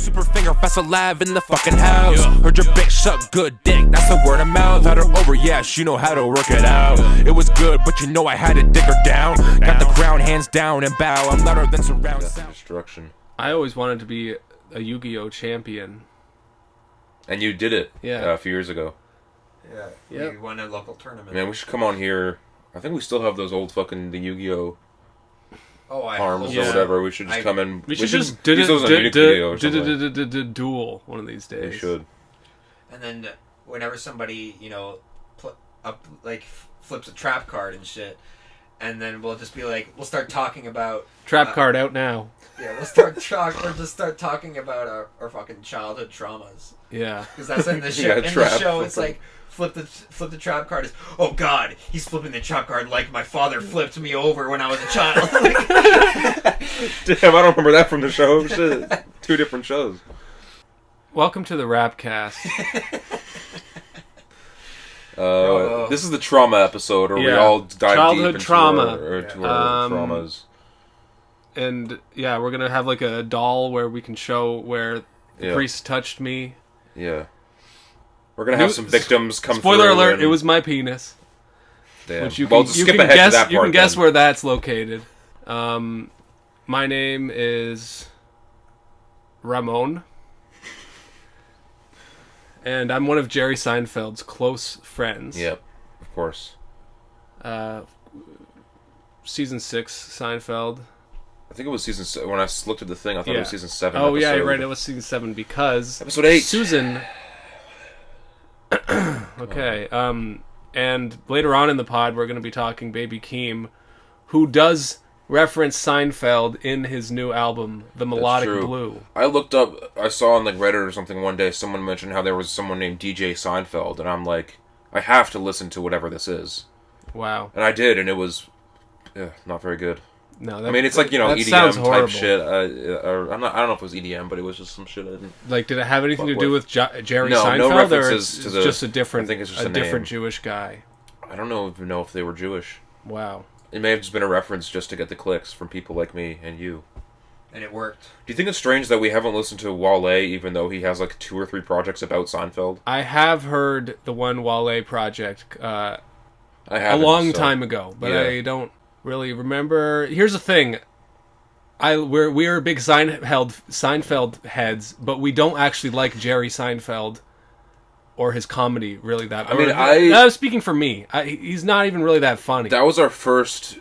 SuperFinger, fast alive in the fucking house. Heard your bitch suck good dick, that's the word of mouth. Had her over, yeah, she know how to work it out. It was good, but you know I had to dig her down. Got the crown, hands down and bow. I'm louder than surround sound. Destruction. I always wanted to be a Yu-Gi-Oh champion. And you did it a few years ago. Yeah, we won a local tournament. Man, we should come on here. I think we still have those old fucking the Yu-Gi-Oh arms or whatever. We should just come in. We should just use those on Unique Video or something. Duel one of these days. We should. And then whenever somebody, flips a trap card and shit, and then we'll just be like, we'll start talking about... Trap card out now. Yeah, we'll just start talking about our fucking childhood traumas. Yeah. Because that's in the show. In the show, it's like, flip the trap card is, oh god, he's flipping the trap card like my father flipped me over when I was a child. Damn, I don't remember that from the show. Shit. 2 different shows. Welcome to the Rapcast. This is the trauma episode where we all dive childhood deep into trauma. our traumas. And yeah, we're gonna have like a doll where we can show where the priest touched me. Yeah. We're gonna have some victims come through. Spoiler alert, it was my penis. Damn. Which you well, can, just you skip can ahead guess, to that part. You can guess where that's located. My name is Ramon. And I'm one of Jerry Seinfeld's close friends. Yep, of course. Season 6, Seinfeld. I think it was season 7. When I looked at the thing, I thought it was season 7. Oh, yeah, you're right. It was season 7 because... Episode 8. Susan... Okay. And later on in the pod, we're going to be talking Baby Keem, who does reference Seinfeld in his new album, The Melodic Blue. I looked up, I saw on like Reddit or something one day, someone mentioned how there was someone named DJ Seinfeld, and I'm like, I have to listen to whatever this is. Wow. And I did, and it was not very good. No, I mean, it's like, EDM type shit. I don't know if it was EDM, but it was just some shit I didn't... Like, did it have anything to do with Jerry Seinfeld? No references or it's to the... just a different, I think it's just a different name. Jewish guy? I don't know if they were Jewish. Wow. It may have just been a reference just to get the clicks from people like me and you. And it worked. Do you think it's strange that we haven't listened to Wale, even though he has like 2 or 3 projects about Seinfeld? I have heard the one Wale project a long time ago, but I don't really remember. Here's the thing. We're big Seinfeld heads, but we don't actually like Jerry Seinfeld or his comedy really that. I mean, I was speaking for me. He's not even really that funny. That was our first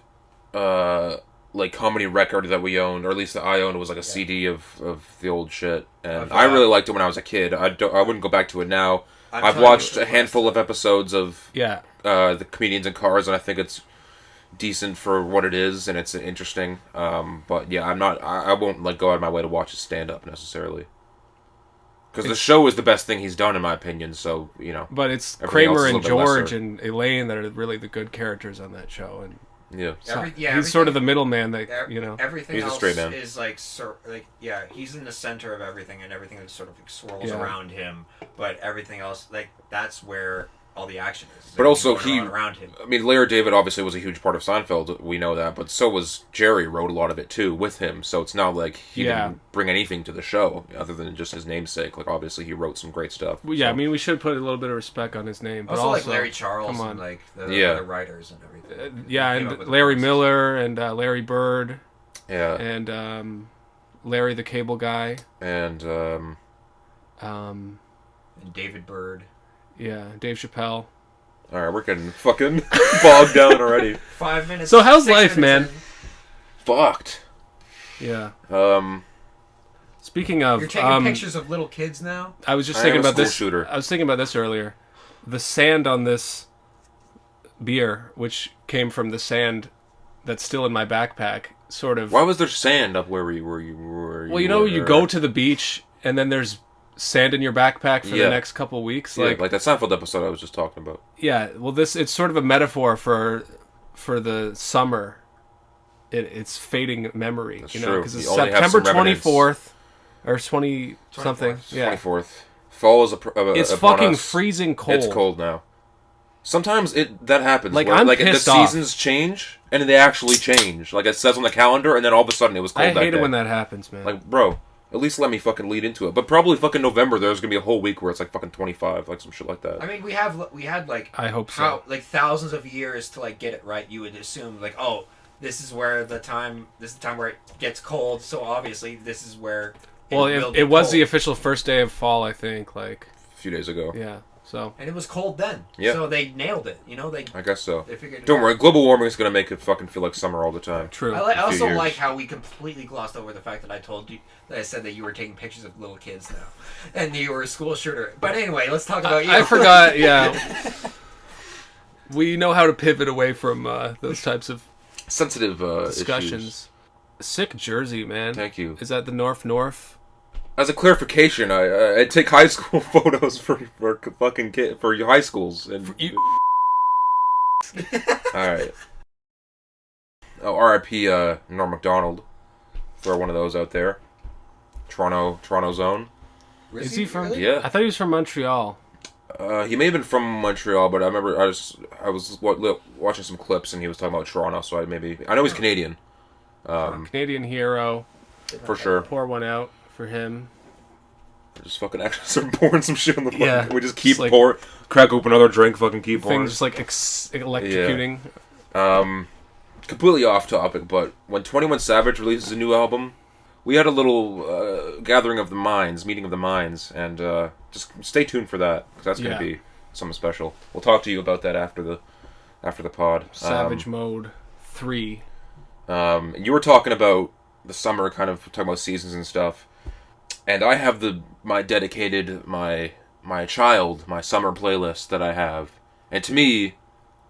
comedy record that we owned, or at least that I owned. It was like a CD of the old shit, and I really liked it when I was a kid. I wouldn't go back to it now. I've watched a handful of episodes of the Comedians in Cars, and I think it's decent for what it is, and it's interesting. But yeah, I won't go out of my way to watch his stand-up necessarily. Because the show is the best thing he's done, in my opinion, so, But it's Kramer and George and Elaine that are really the good characters on that show, and... Yeah. He's sort of the middleman that, Everything he's else a straight man. is he's in the center of everything, and everything sort of swirls around him, but everything else, that's where all the action is. But also, around him. I mean, Larry David obviously was a huge part of Seinfeld, we know that, but so was Jerry, wrote a lot of it too with him, so it's not like he didn't bring anything to the show other than just his namesake. Like, obviously, he wrote some great stuff. Well, yeah, I mean, we should put a little bit of respect on his name. But also like Larry Charles and the other writers and everything. And Larry Miller and Larry Bird. Yeah. And Larry the Cable Guy. And David Bird. Yeah, Dave Chappelle. Alright, we're getting fucking bogged down already. 5 minutes. So how's life, man? Fucked. Yeah. Speaking of... You're taking pictures of little kids now? I was just thinking about this. Shooter. I was thinking about this earlier. The sand on this beer, which came from the sand that's still in my backpack, sort of... Why was there sand up where you were? Well, you go to the beach, and then there's sand in your backpack for the next couple weeks. Like that Seinfeld episode I was just talking about. Yeah, well, it's sort of a metaphor for the summer. It's fading memory. That's true. Because it's September 24th or 20 something. Yeah, 24th. Fall is it's fucking freezing cold. It's cold now. Sometimes that happens. Like, where, I'm the pissed off. Seasons change, and they actually change. Like, it says on the calendar, and then all of a sudden it was cold that day. I hate it when that happens, man. Like, bro, at least let me fucking lead into it. But probably fucking November, there's gonna be a whole week where it's like fucking 25, like some shit like that. I mean, we had like I hope so. Like thousands of years to like get it right. You would assume like, oh, this is the time where it gets cold. So obviously, this is where. It was the official first day of fall, I think. Like a few days ago. Yeah. So. And it was cold then. Yeah. So they nailed it. You know, I guess so. They figured. Don't worry, global warming is gonna make it fucking feel like summer all the time. True. I also like how we completely glossed over the fact that I said that you were taking pictures of little kids now, and you were a school shooter. But anyway, let's talk about you. I forgot. Yeah. We know how to pivot away from those types of sensitive discussions. Issues. Sick jersey, man. Thank you. Is that the North? As a clarification, I take high school photos for fucking for high schools and. All right. Oh, R.I.P. Norm Macdonald. Throw one of those out there. Toronto zone. Is he from? Really? Yeah. I thought he was from Montreal. He may have been from Montreal, but I remember I was watching some clips and he was talking about Toronto, so I know he's Canadian. Canadian hero. For sure. Pour one out for him. We're just fucking actually start pouring some shit on the fucking... Yeah. We just keep pouring. Crack open another drink, fucking keep pouring. Things just like electrocuting. Yeah. Completely off topic, but when 21 Savage releases a new album, we had a little gathering of the minds, meeting of the minds, and just stay tuned for that, because that's going to be something special. We'll talk to you about that after the pod. Savage Mode 3. You were talking about the summer, kind of talking about seasons and stuff. And I have my child, my summer playlist that I have. And to me,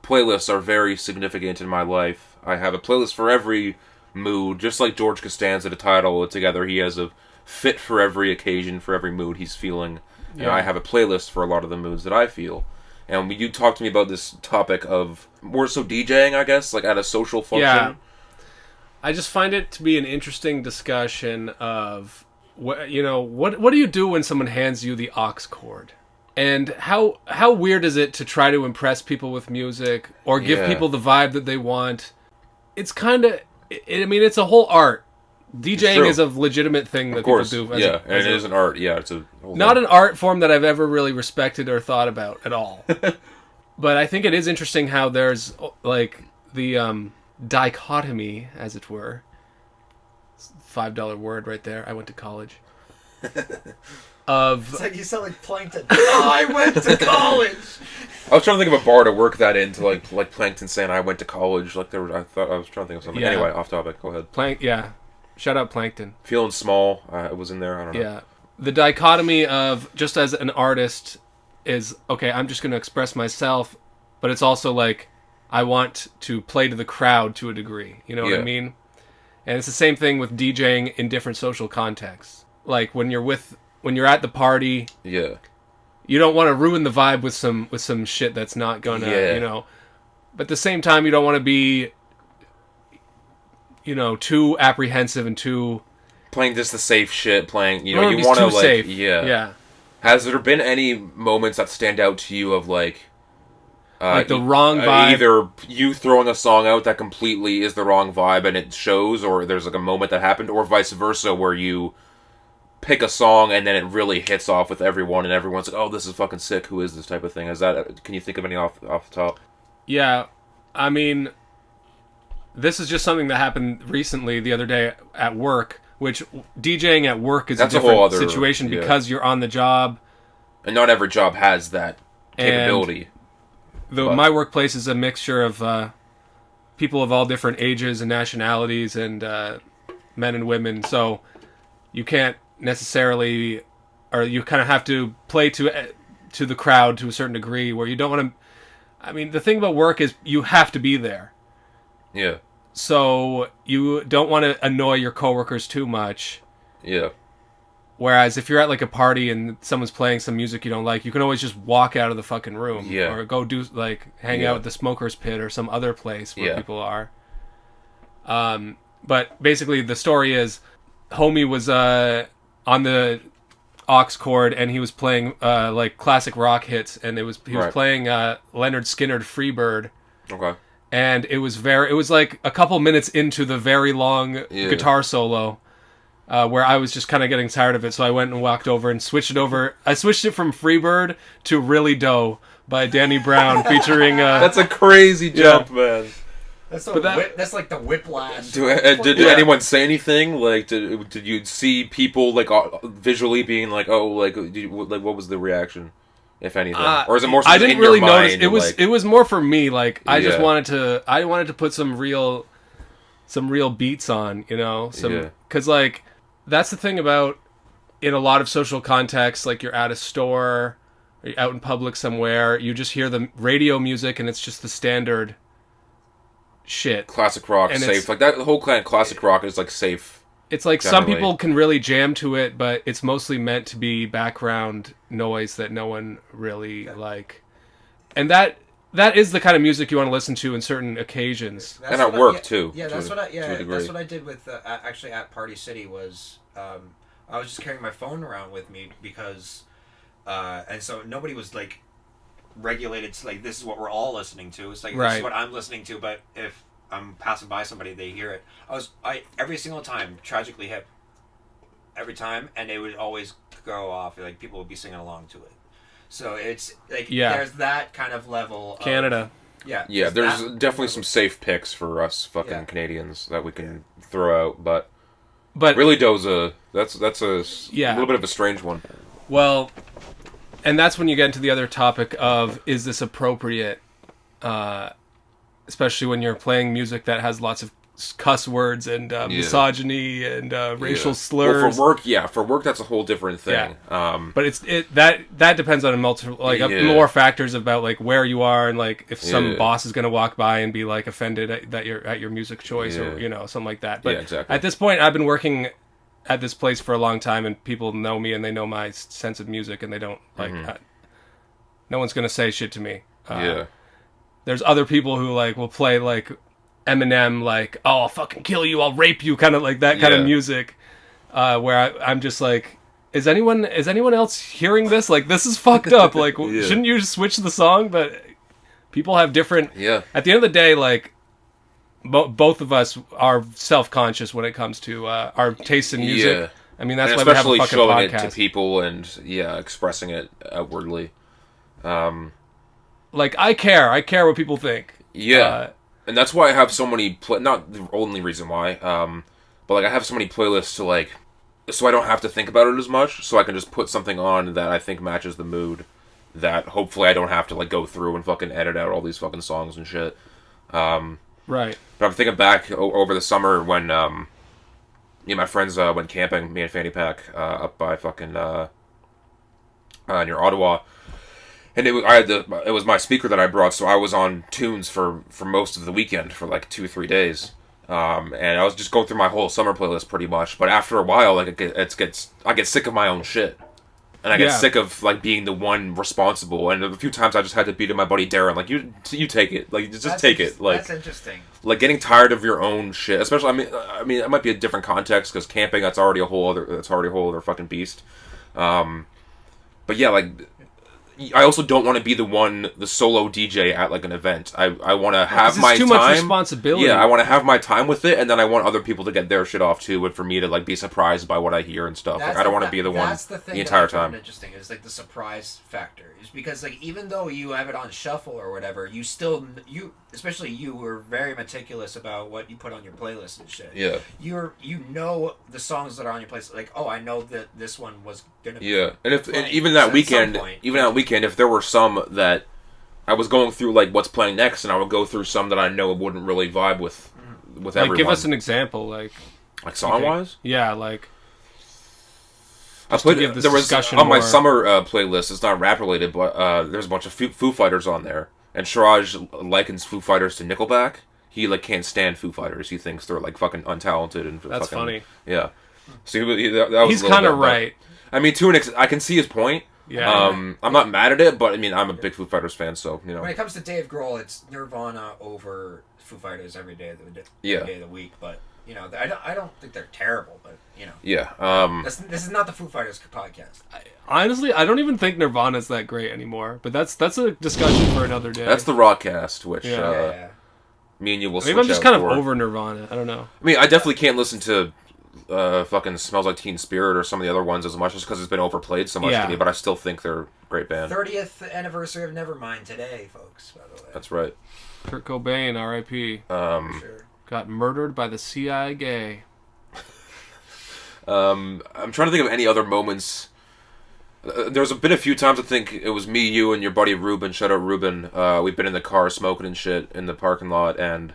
playlists are very significant in my life. I have a playlist for every mood, just like George Costanza, the title together. He has a fit for every occasion, for every mood he's feeling. Yeah. And I have a playlist for a lot of the moods that I feel. And when you talked to me about this topic of more so DJing, I guess, like at a social function. Yeah. I just find it to be an interesting discussion of... What do you do when someone hands you the aux cord? And how weird is it to try to impress people with music or give people the vibe that they want? It's kind of... it's a whole art. DJing is a legitimate thing that people do. And it is an art. Yeah, it's a whole not an art form that I've ever really respected or thought about at all. But I think it is interesting how there's like the dichotomy, as it were. $5 word right there. I went to college. It's like you sound like Plankton. I went to college. I was trying to think of a bar to work that into, like Plankton saying I went to college. I was trying to think of something. Yeah. Anyway, off topic. Go ahead. Shout out Plankton. Feeling small. I was in there. I don't know. Yeah. The dichotomy of just as an artist is okay. I'm just going to express myself, but it's also like I want to play to the crowd to a degree. You know what I mean? And it's the same thing with DJing in different social contexts. Like when you're at the party, you don't want to ruin the vibe with some shit that's not gonna, But at the same time, you don't want to be, too apprehensive and too playing just the safe shit. Playing, you want to like, safe. Yeah. Has there been any moments that stand out to you of like the wrong vibe? Either you throwing a song out that completely is the wrong vibe and it shows, or there's like a moment that happened, or vice versa where you pick a song and then it really hits off with everyone and everyone's like, oh, this is fucking sick, who is this type of thing? Can you think of any off the top? Yeah, I mean, this is just something that happened recently the other day at work, which DJing at work is a different whole other situation because you're on the job. And not every job has that capability. My workplace is a mixture of people of all different ages and nationalities and men and women, so you can't necessarily, or you kind of have to play to the crowd to a certain degree where you don't want to... I mean, the thing about work is you have to be there. Yeah. So you don't want to annoy your coworkers too much. Yeah. Whereas if you're at like a party and someone's playing some music you don't like, you can always just walk out of the fucking room. Yeah. Or go do hang out at the smoker's pit or some other place where people are. But basically the story is homie was on the aux cord and he was playing like classic rock hits, and he was playing Leonard Skinner Freebird. Okay. And it was like a couple minutes into the very long guitar solo. where I was just kind of getting tired of it, so I went and walked over and switched it over. I switched it from Freebird to Really Doe by Danny Brown, featuring... That's a crazy jump, man. That's like the whiplash. Did anyone say anything? Like, did you see people like visually being like, "Oh, like what was the reaction, if anything?" Or is it more? I didn't really notice. It was more for me. Like, I just wanted to put some real beats on, you know, because like that's the thing about in a lot of social contexts. Like, you're at a store, or you're out in public somewhere, you just hear the radio music, and it's just the standard shit. Classic rock, and safe. Like, that whole kind of classic rock is like safe. It's like generally. Some people can really jam to it, but it's mostly meant to be background noise that no one really like. And that is the kind of music you want to listen to in certain occasions. And at work too. Yeah, that's what I did with actually at Party City was I was just carrying my phone around with me because and so nobody was like regulated to like, this is what we're all listening to. It's like, this is what I'm listening to, but if I'm passing by somebody, they hear it. I every single time tragically hip every time, and they would always go off, like people would be singing along to it. So it's like there's that kind of level Canada. There's definitely some safe picks for us fucking Canadians that we can throw out, but really Doza, that's a little bit of a strange one. Well, and that's when you get into the other topic of, is this appropriate? Especially when you're playing music that has lots of cuss words and misogyny and racial slurs. Well, for work that's a whole different thing. Yeah. But that depends on more factors about like where you are, and like if some boss is going to walk by and be like offended that you're at your music choice or something like that. But exactly. At this point, I've been working at this place for a long time, and people know me and they know my sense of music, and they don't like no one's going to say shit to me. There's other people who like will play like Eminem, like, oh, I'll fucking kill you, I'll rape you, kind of like that kind of music, where I'm just like, is anyone else hearing this? Like, this is fucked up. Like, shouldn't you just switch the song? But people have different. At the end of the day, like, both of us are self-conscious when it comes to our taste in music. I mean, that's why we have a fucking showing podcast. It to people and expressing it outwardly. Like, I care what people think. And that's why I have so many not the only reason why, but like I have so many playlists to like, so I don't have to think about it as much, so I can just put something on that I think matches the mood, that hopefully I don't have to like go through and fucking edit out all these fucking songs and shit. Right. But I'm thinking back over the summer when me and my friends went camping, me and Fanny Pack, up by fucking near Ottawa. And it was my speaker that I brought, so I was on tunes for most of the weekend for like 2-3 days, and I was just going through my whole summer playlist pretty much. But after a while, like I get sick of my own shit, and I get sick of like being the one responsible. And a few times I just had to be to my buddy Darren, like you take it, like just take it. Like, that's interesting. Like getting tired of your own shit, especially. I mean, it might be a different context because camping that's already a whole other fucking beast. But yeah, like. I also don't want to be the solo DJ at like an event. I want to have my time. It's too much responsibility. Yeah, I want to have my time with it, and then I want other people to get their shit off too, and for me to like be surprised by what I hear and stuff. Like, I don't want to be the one the entire time. Interesting is like the surprise factor, is because like even though you have it on shuffle or whatever, you still especially you were very meticulous about what you put on your playlist and shit. Yeah, you know the songs that are on your playlist. Like, oh, I know that this one was gonna. Yeah, and even that weekend, if there were some that I was going through, like what's playing next, and I would go through some that I know wouldn't really vibe with everyone. Like, give us an example, like song wise. Yeah, like. I played there was on my summer playlist. It's not rap related, but there's a bunch of Foo Fighters on there. And Siraj likens Foo Fighters to Nickelback. He like can't stand Foo Fighters. He thinks they're like fucking untalented and that's fucking, funny. Yeah, so that was he's kind of right. I mean, I can see his point. Yeah. I'm not mad at it, but I mean, I'm a big Foo Fighters fan, so you know. When it comes to Dave Grohl, it's Nirvana over Foo Fighters every day of the week. But you know, I don't think they're terrible, but you know. Yeah. This is not the Foo Fighters podcast. Honestly, I don't even think Nirvana's that great anymore. But that's a discussion for another day. That's the Rapcast, which me and you will. Maybe I'm just kind of over Nirvana. I don't know. I mean, I definitely can't listen to fucking Smells Like Teen Spirit or some of the other ones as much, just because it's been overplayed so much to me. But I still think they're a great band. 30th anniversary of Nevermind today, folks. By the way. That's right. Kurt Cobain, R.I.P. Sure. Got murdered by the CIA. I'm trying to think of any other moments. There's been a few times I think it was me, you, and your buddy Ruben. Shout out Ruben. We've been in the car smoking and shit in the parking lot, and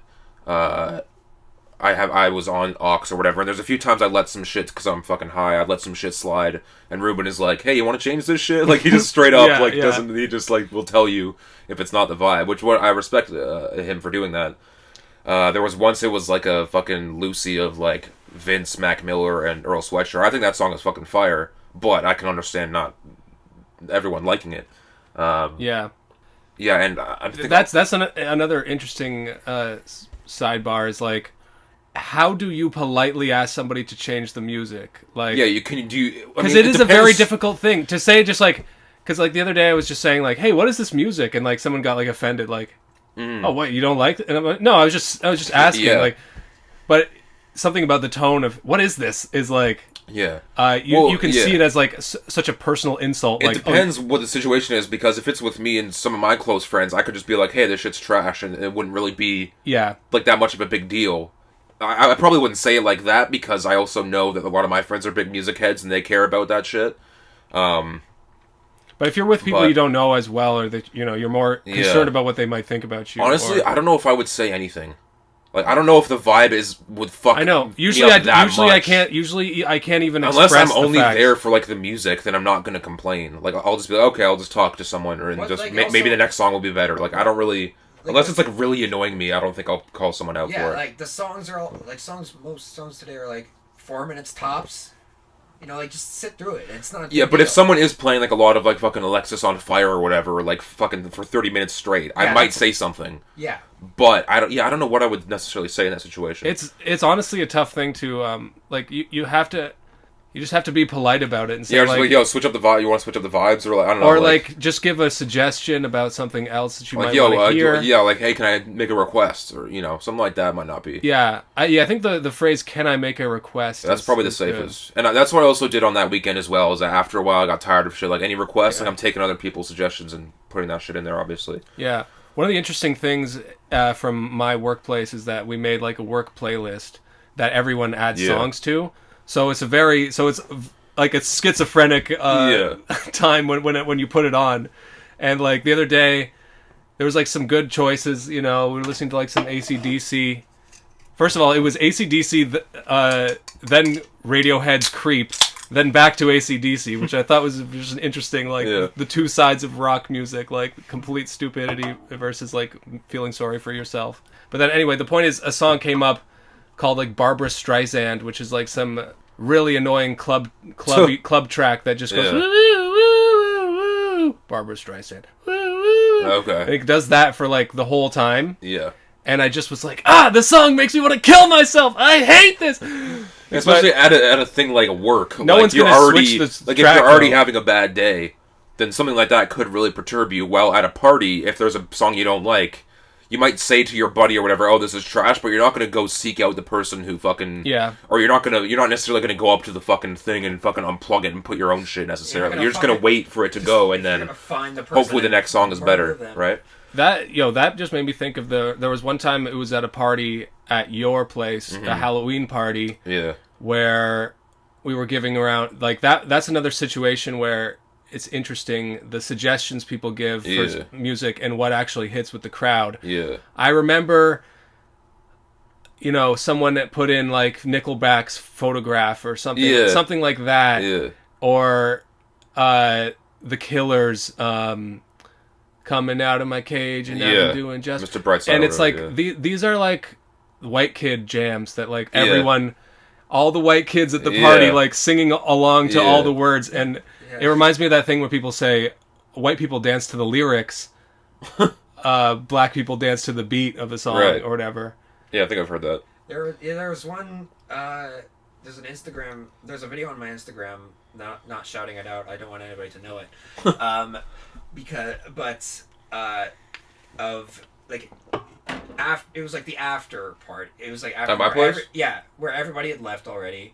I was on aux or whatever, and there's a few times I let some shit, because I'm fucking high, I let some shit slide, and Ruben is like, hey, you want to change this shit? Like, he just straight up, doesn't, he just, like, will tell you if it's not the vibe, which I respect him for doing that. There was once it was, like, a fucking Lucy of, like, Vince, Mac Miller, and Earl Sweatshirt. I think that song is fucking fire, but I can understand not everyone liking it. Yeah, and I think... That's another interesting sidebar, is, like, how do you politely ask somebody to change the music? Like, yeah, you can do, because it is a very difficult thing to say. Just like, because like the other day I was just saying like, hey, what is this music? And like someone got like offended, like, oh, what, you don't like it? And I'm like, no, I was just asking, like, but something about the tone of what is this is like, you can see it as like such a personal insult. It like, depends what the situation is, because if it's with me and some of my close friends, I could just be like, hey, this shit's trash, and it wouldn't really be like that much of a big deal. I probably wouldn't say it like that, because I also know that a lot of my friends are big music heads and they care about that shit. But if you're with people you don't know as well, or that you're more concerned about what they might think about you. Honestly, I don't know if I would say anything. Like, I don't know if the vibe would fuck. I know. Usually, I can't. Usually, I can't even unless express I'm only the fact. there for like the music. Then I'm not gonna complain. Like, I'll just be like, okay, I'll just talk to someone, or just like, maybe the next song will be better. Like, I don't really. Unless it's, like, really annoying me, I don't think I'll call someone out for it. Yeah, like, the songs are all... Like, most songs today are, like, 4 minutes tops. Like, just sit through it. It's not... Yeah, but if someone is playing, like, a lot of, like, fucking Alexis on Fire or whatever, like, fucking for 30 minutes straight, I might say something. Yeah. But, I don't know what I would necessarily say in that situation. It's honestly a tough thing to, like, you have to... You just have to be polite about it and say, like, yo, switch up the vibe. You want to switch up the vibes, or like, I don't know, or like just give a suggestion about something else that you might want to hear. Yeah, like, hey, can I make a request, or something like that might not be. Yeah, I think the phrase "Can I make a request?" That's probably the safest, and that's what I also did on that weekend as well. Is that after a while I got tired of shit. Like any requests, like I'm taking other people's suggestions and putting that shit in there. Obviously. Yeah, one of the interesting things from my workplace is that we made like a work playlist that everyone adds songs to. So it's like a schizophrenic time when you put it on, and like the other day, there was like some good choices. We were listening to like some AC/DC. First of all, it was AC/DC, then Radiohead's "Creep," then back to AC/DC, which I thought was just an interesting the two sides of rock music, like complete stupidity versus like feeling sorry for yourself. But then anyway, the point is, a song came up called like Barbara Streisand, which is like some really annoying club track that just goes woo, woo, woo, woo, Barbara Streisand. Woo, woo. Okay. And it does that for like the whole time. Yeah. And I just was like, this song makes me want to kill myself. I hate this. Especially at a thing like work. No one's gonna switch this like track, if you're already having a bad day, then something like that could really perturb you. While at a party, if there's a song you don't like, you might say to your buddy or whatever, "Oh, this is trash," but you're not going to go seek out the person who fucking... Yeah. Or you're not necessarily going to go up to the fucking thing and fucking unplug it and put your own shit necessarily. You're just going to wait for it to go, and then hopefully the next song is better, right? That just made me think of there was one time it was at a party at your place, a Halloween party, where we were giving around, like, that's another situation where it's interesting the suggestions people give for music and what actually hits with the crowd. Yeah. I remember, someone that put in like Nickelback's Photograph or something, something like that. Yeah. Or The Killers, Coming Out of My Cage and Now I'm Doing Just. Mr. Brightside. And it's like these are like white kid jams that like everyone, all the white kids at the party like singing along to all the words, and it reminds me of that thing where people say white people dance to the lyrics, black people dance to the beat of a song or whatever. Yeah, I think I've heard that. There was one. There's a video on my Instagram. Not shouting it out. I don't want anybody to know it. It was like the after part. It was like after at my place. where everybody had left already,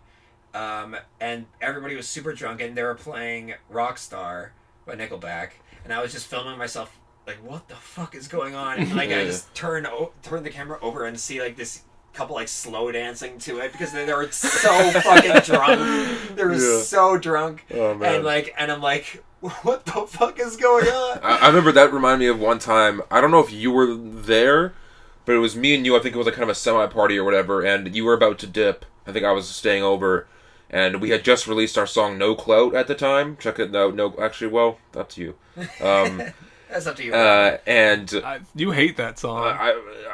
and everybody was super drunk, and they were playing Rockstar by Nickelback, and I was just filming myself like, what the fuck is going on? And like I just turn the camera over and see like this couple like slow dancing to it because they were so fucking drunk. They were so drunk, and I'm like, what the fuck is going on? I remember that reminded me of one time. I don't know if you were there, but it was me and you. I think it was like kind of a semi-party or whatever, and you were about to dip. I think I was staying over, and we had just released our song "No Clout" at the time. Check it. No. Actually, well, up to you. That's up to you. You hate that song.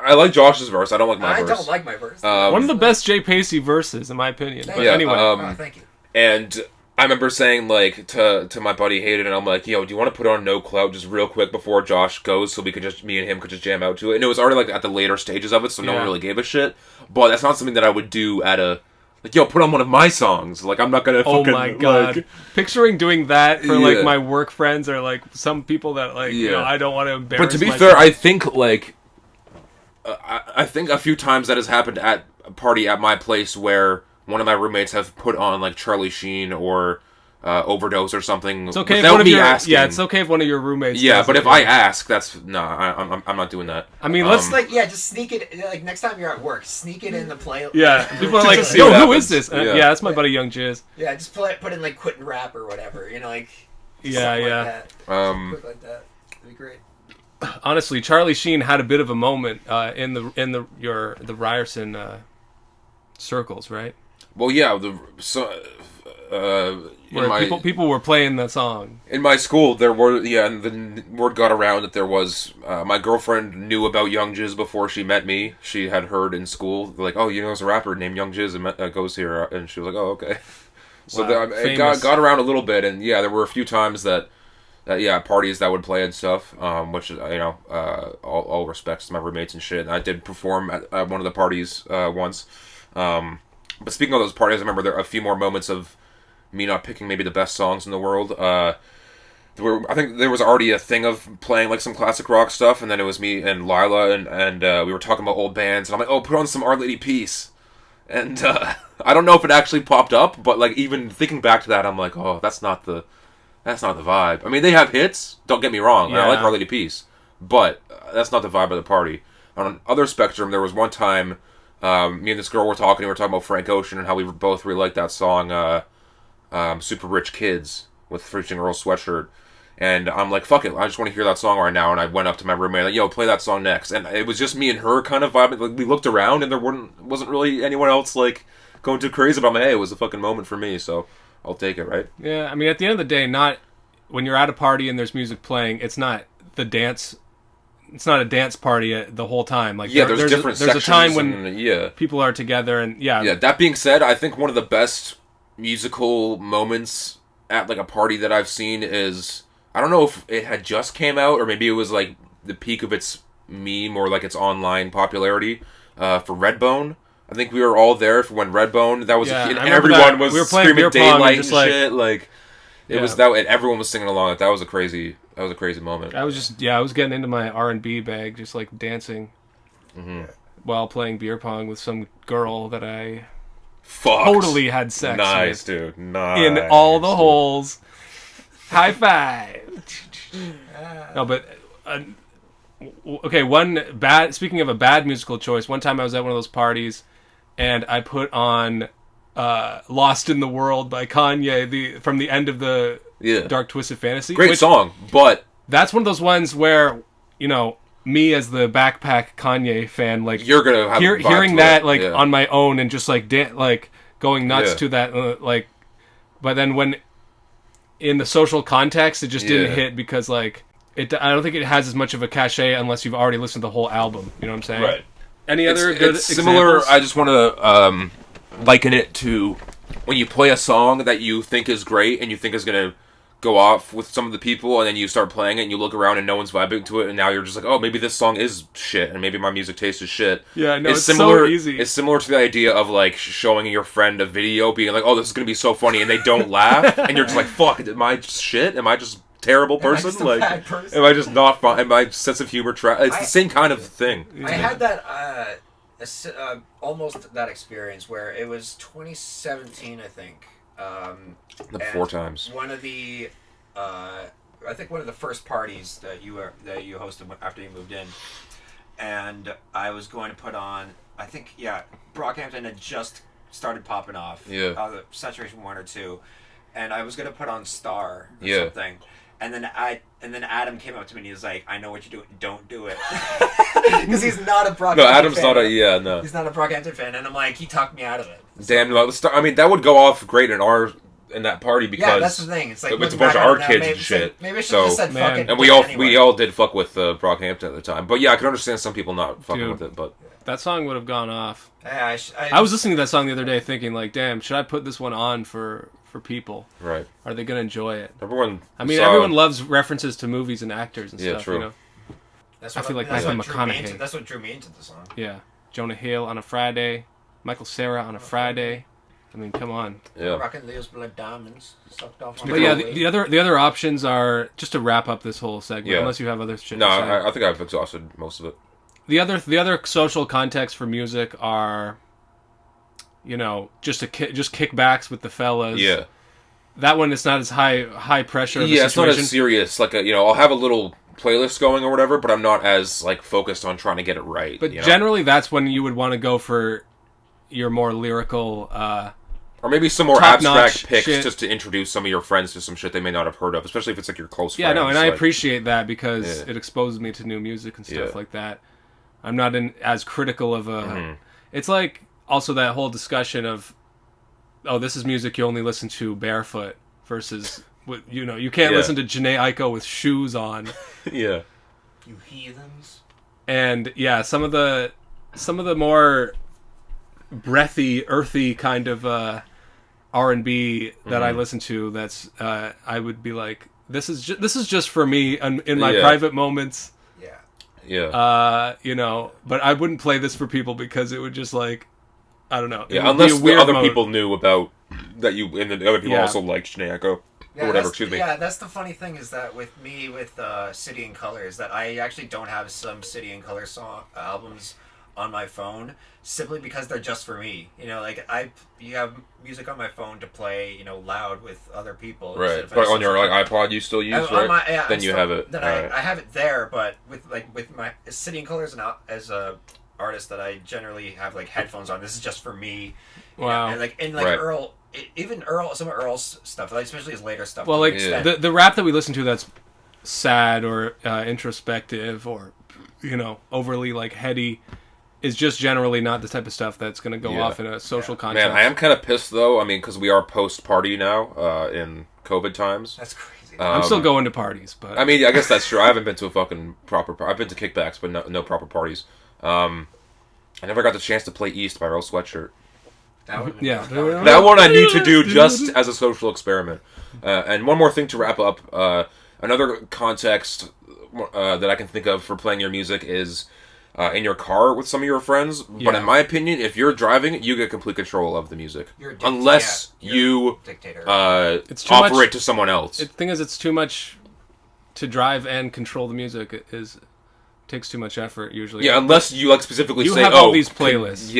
I like Josh's verse. I don't like my verse. I don't like my verse. One of the best Jay Pacey verses, in my opinion. But anyway. Thank you. And I remember saying like to my buddy Hayden, and I'm like, yo, do you want to put on No Clout just real quick before Josh goes, so me and him could just jam out to it? And it was already like at the later stages of it, so no one really gave a shit. But that's not something that I would do at a. Like, yo, put on one of my songs. Like, I'm not gonna fucking... Oh, my God. Like... Picturing doing that for, like, my work friends or, like, some people that, like, you know, I don't want to embarrass But to be myself. fair, I think, like... I think a few times that has happened at a party at my place where one of my roommates have put on, like, Charlie Sheen or... Overdose or something. It's okay without me asking. Yeah, it's okay if one of your roommates. Yeah, but if I ask, that's I'm not doing that. I mean, let's just sneak it. Like next time you're at work, sneak it in the play. Yeah, people are like, "Yo, who is this?" Yeah, that's my buddy Young Jizz. Yeah, just put in like Quentin Rap or whatever. You know, like yeah. Quick like that. It'd be great. Honestly, Charlie Sheen had a bit of a moment in the Ryerson circles, right? Well, yeah, people were playing that song. In my school, there were, and the word got around that there was, my girlfriend knew about Young Jizz before she met me. She had heard in school, like, oh, you know, there's a rapper named Young Jizz and goes here, and she was like, oh, okay. So it got around a little bit, and yeah, there were a few times that parties that would play and stuff, which, you know, all respects to my roommates and shit. And I did perform at one of the parties once. But speaking of those parties, I remember there are a few more moments of me not picking maybe the best songs in the world. I think there was already a thing of playing like some classic rock stuff, and then it was me and Lila, and we were talking about old bands, and I'm like, oh, put on some Our Lady Peace. And I don't know if it actually popped up, but like even thinking back to that, I'm like, oh, that's not the vibe. I mean, they have hits, don't get me wrong, I like Our Lady Peace, but that's not the vibe of the party. On the other spectrum, there was one time, me and this girl were talking about Frank Ocean and how we both really liked that song, Super Rich Kids with featuring Earl Sweatshirt, and I'm like, fuck it, I just want to hear that song right now. And I went up to my roommate like, yo, play that song next. And it was just me and her kind of vibe. Like, we looked around and there wasn't really anyone else like going too crazy, but I'm like, hey, it was a fucking moment for me, so I'll take it, right? Yeah, I mean, at the end of the day, not when you're at a party and there's music playing, it's not a dance party the whole time. Like, there's a time when people are together, and that being said, I think one of the best musical moments at like a party that I've seen is, I don't know if it had just came out or maybe it was like the peak of its meme or like its online popularity, for Redbone. I think we were all there for when Redbone, that was and everyone was screaming Daylight and shit, like it was that, and everyone was singing along. That was a crazy moment. I was getting into my R&B bag, just like dancing while playing beer pong with some girl that I totally had sex with. Dude. Nice. In all the holes. High five. No, but okay, speaking of a bad musical choice, one time I was at one of those parties and I put on Lost in the World by Kanye, from the end of the Dark Twisted Fantasy. Great song, but that's one of those ones where, you know, me as the backpack Kanye fan, like, you're gonna have hearing that on my own and just like going nuts to that, but then when in the social context, it just didn't hit because like I don't think it has as much of a cachet unless you've already listened to the whole album. You know what I'm saying? Right. Any other good examples? Similar? I just want to liken it to when you play a song that you think is great and you think is gonna go off with some of the people, and then you start playing it and you look around and no one's vibing to it, and now you're just like, oh, maybe this song is shit and maybe my music taste is shit. Yeah, no, it's similar, so easy. It's similar to the idea of like showing your friend a video, being like, oh, this is gonna be so funny, and they don't laugh, and you're just like, fuck, am I just shit? Am I just a terrible person? Bad person? Am I just not fun? Am my sense of humor it's the same kind of thing. I had that almost that experience where it was 2017, I think. Four times. One of the, I think one of the first parties that you hosted after you moved in, and I was going to put on. I think Brockhampton had just started popping off. Yeah. The Saturation 1 or 2, and I was going to put on Star or yeah. something. And then Adam came up to me and he was like, "I know what you're doing. Don't do it," because he's not a Brockhampton. No, Adam's fan. not a no. He's not a Brockhampton fan, and I'm like, he talked me out of it. Damn, I mean, that would go off great in that party because that's the thing. It's like it's a bunch of our kids and shit. Maybe I should have just said fuck it. And we all did fuck with Brockhampton at the time. But yeah, I can understand some people not fucking with it. But that song would have gone off. Yeah, I was listening to that song the other day, thinking like, damn, should I put this one on for people? Right? Are they gonna enjoy it? Everyone loves references to movies and actors and stuff. True. You know? I feel like Matthew McConaughey. That's what drew me into the song. Yeah, Jonah Hill on a Friday, Michael Cera on a Friday. I mean, come on. Yeah. Rocking Leo's blood diamonds sucked off. But yeah, the other options are just to wrap up this whole segment. Yeah. Unless you have other shit. No, to say. I think I've exhausted most of it. The other social contexts for music are, just kickbacks with the fellas. Yeah. That one is not as high pressure. Yeah, it's not as serious. Like I'll have a little playlist going or whatever, but I'm not as like focused on trying to get it right. But generally, that's when you would want to go for your more lyrical. Or maybe some more abstract picks shit. Just to introduce some of your friends to some shit they may not have heard of, especially if it's like your close friends. Yeah, no, and I appreciate that because it exposes me to new music and stuff like that. I'm not as critical of a... Mm-hmm. It's like also that whole discussion of, this is music you only listen to barefoot versus, you can't listen to Jhené Aiko with shoes on. Yeah. You heathens. And yeah, some of the more breathy, earthy kind of R&B that I listen to, that's I would be like, this is just for me in my private moments. Yeah. But I wouldn't play this for people because it would just like, I don't know. Yeah, unless the other people knew about that and the other people also liked Jhené Aiko or whatever. Excuse me. Yeah, that's the funny thing is that with me with City and Colors, that I actually don't have some City and Color albums on my phone simply because they're just for me. You have music on my phone to play, loud with other people. Right. But on your iPod you still use, right? Then you have it. I have it there, but with my City and Colors and as a artist that I generally have like headphones on. This is just for me. Wow. And Earl, even some of Earl's stuff, especially his later stuff. Well, the rap that we listen to that's sad or introspective or overly like heady is just generally not the type of stuff that's going to go off in a social context. Man, I am kind of pissed though. I mean, because we are post-party now in COVID times. That's crazy. I'm still going to parties, but I mean, I guess that's true. I haven't been to a fucking proper. I've been to kickbacks, but no proper parties. I never got the chance to play East by Earl Sweatshirt. That one I need to do just as a social experiment. And one more thing to wrap up. Another context that I can think of for playing your music is in your car with some of your friends. But in my opinion, if you're driving, you get complete control of the music. Unless you offer it to someone else. The thing is, it's too much to drive and control the music. Takes too much effort usually. Yeah, unless you specifically say, have all these playlists.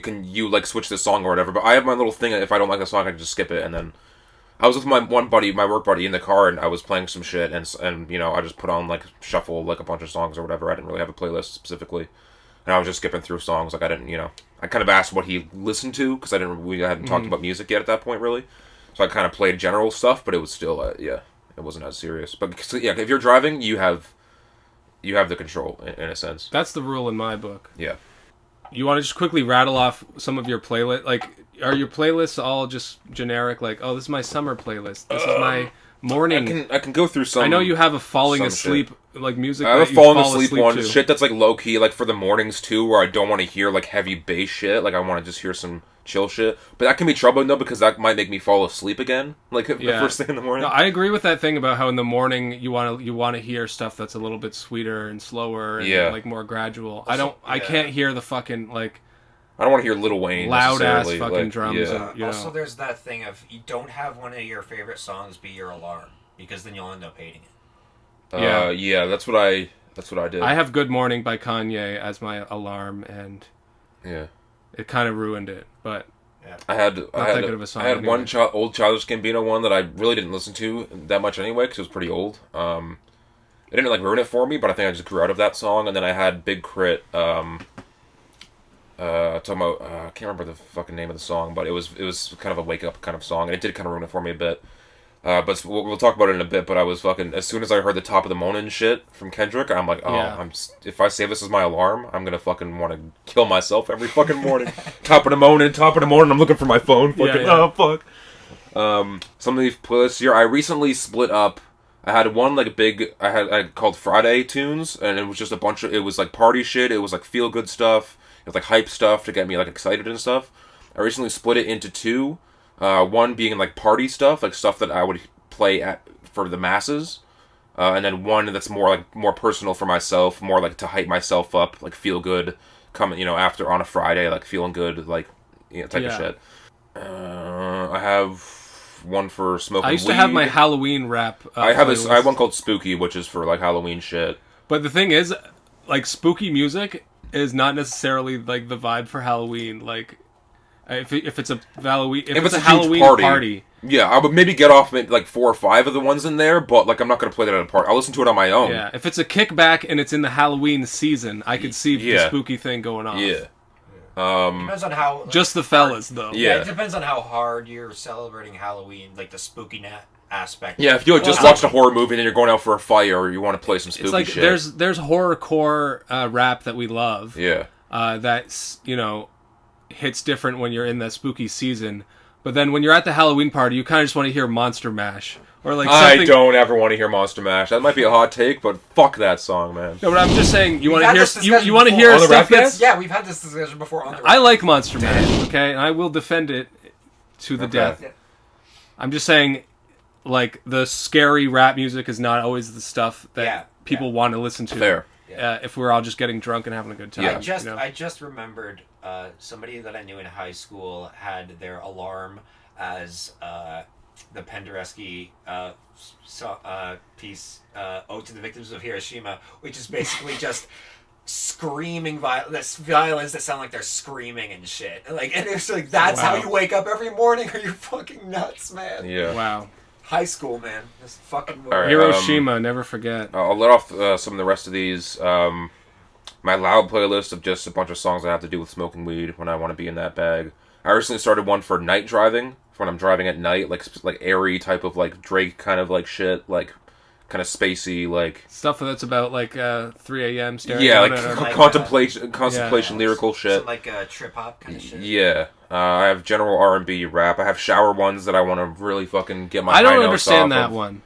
Can you switch this song or whatever? But I have my little thing. If I don't like the song, I can just skip it. And then I was with my work buddy in the car, and I was playing some shit, and I just put on shuffle a bunch of songs or whatever. I didn't really have a playlist specifically, and I was just skipping through songs. I didn't, I kind of asked what he listened to because we hadn't talked about music yet at that point really. So I kind of played general stuff, but it was still it wasn't as serious. But if you're driving, you have the control, in a sense. That's the rule in my book. Yeah. You want to just quickly rattle off some of your playlist? Are your playlists all just generic? This is my summer playlist. This is my morning. I can go through some. I know you have a falling asleep music. I have a falling asleep one. Shit that's low key, for the mornings too, where I don't want to hear heavy bass shit. I want to just hear some chill shit. But that can be troubling though, because that might make me fall asleep again. The first thing in the morning. No, I agree with that thing about how in the morning you want to hear stuff that's a little bit sweeter and slower and more gradual. Also, I can't hear the fucking I don't want to hear Lil Wayne loud ass fucking drums. Yeah. Also, there's that thing of you don't have one of your favorite songs be your alarm, because then you'll end up hating it. That's what I did. I have "Good Morning" by Kanye as my alarm, and Yeah. It kind of ruined it, but... Yeah. I had one old Childish Gambino one that I really didn't listen to that much anyway, because it was pretty old. It didn't, like, ruin it for me, but I think I just grew out of that song, and then I had Big Crit, talking about, I can't remember the fucking name of the song, but it was kind of a wake-up kind of song, and it did kind of ruin it for me a bit. But we'll talk about it in a bit, but I was fucking... As soon as I heard the Top of the Morning shit from Kendrick, I'm like, if I save this as my alarm, I'm gonna fucking want to kill myself every fucking morning. Top of the morning, I'm looking for my phone. Oh, fuck. Some of these playlists here, I recently split up. I had one, like, I had called Friday Tunes, and it was just a bunch of... It was, like, party shit, it was, like, feel-good stuff, it was, like, hype stuff to get me, like, excited and stuff. I recently split it into two. One being like party stuff, like stuff that I would play for the masses, and then one that's more personal for myself, more like to hype myself up, like feel good, coming after on a Friday, like feeling good, like type of shit. I have one for smoking weed. I used to have my Halloween rap. I have one called Spooky, which is for like Halloween shit. But the thing is, like spooky music is not necessarily like the vibe for Halloween, like. If it's a Halloween, if it's a Halloween party, yeah, I would maybe get off like 4 or 5 of the ones in there, but like I'm not gonna play that at a party. I'll listen to it on my own. Yeah, if it's a kickback and it's in the Halloween season, I could see the spooky thing going on. Yeah. Depends on how. Just the fellas, though. Yeah, it depends on how hard you're celebrating Halloween, like the spooky aspect. Yeah, if you just watched a horror movie and then you're going out for a fire, or you want to play some spooky shit. There's horrorcore rap that we love. Yeah. That's hits different when you're in the spooky season, but then when you're at the Halloween party, you kind of just want to hear Monster Mash or like something. I don't ever want to hear Monster Mash. That might be a hot take, but fuck that song, man. No, but I'm just saying you want to hear you want to hear stuff that's we've had this discussion before on the I like Monster Mash, okay, and I will defend it to the death. Yeah. I'm just saying, like the scary rap music is not always the stuff that people want to listen to. Fair. If we're all just getting drunk and having a good time. I just remembered somebody that I knew in high school had their alarm as the Penderecki piece Ode to the Victims of Hiroshima, which is basically just screaming violence that sound like they're screaming and shit. Like, and it's like that's how you wake up every morning. Are you fucking nuts, man? Yeah. Wow. High school, man. This fucking movie. Right, Hiroshima, never forget. I'll let off some of the rest of these. My loud playlist of just a bunch of songs that have to do with smoking weed when I want to be in that bag. I recently started one for night driving, for when I'm driving at night, like airy type of like Drake kind of like shit, like kind of spacey, like stuff that's about like 3 a.m. staring. Yeah, like contemplation, lyrical shit. Some like trip hop kind of shit. Yeah. I have general R&B rap. I have shower ones that I want to really fucking get my. I don't understand that one.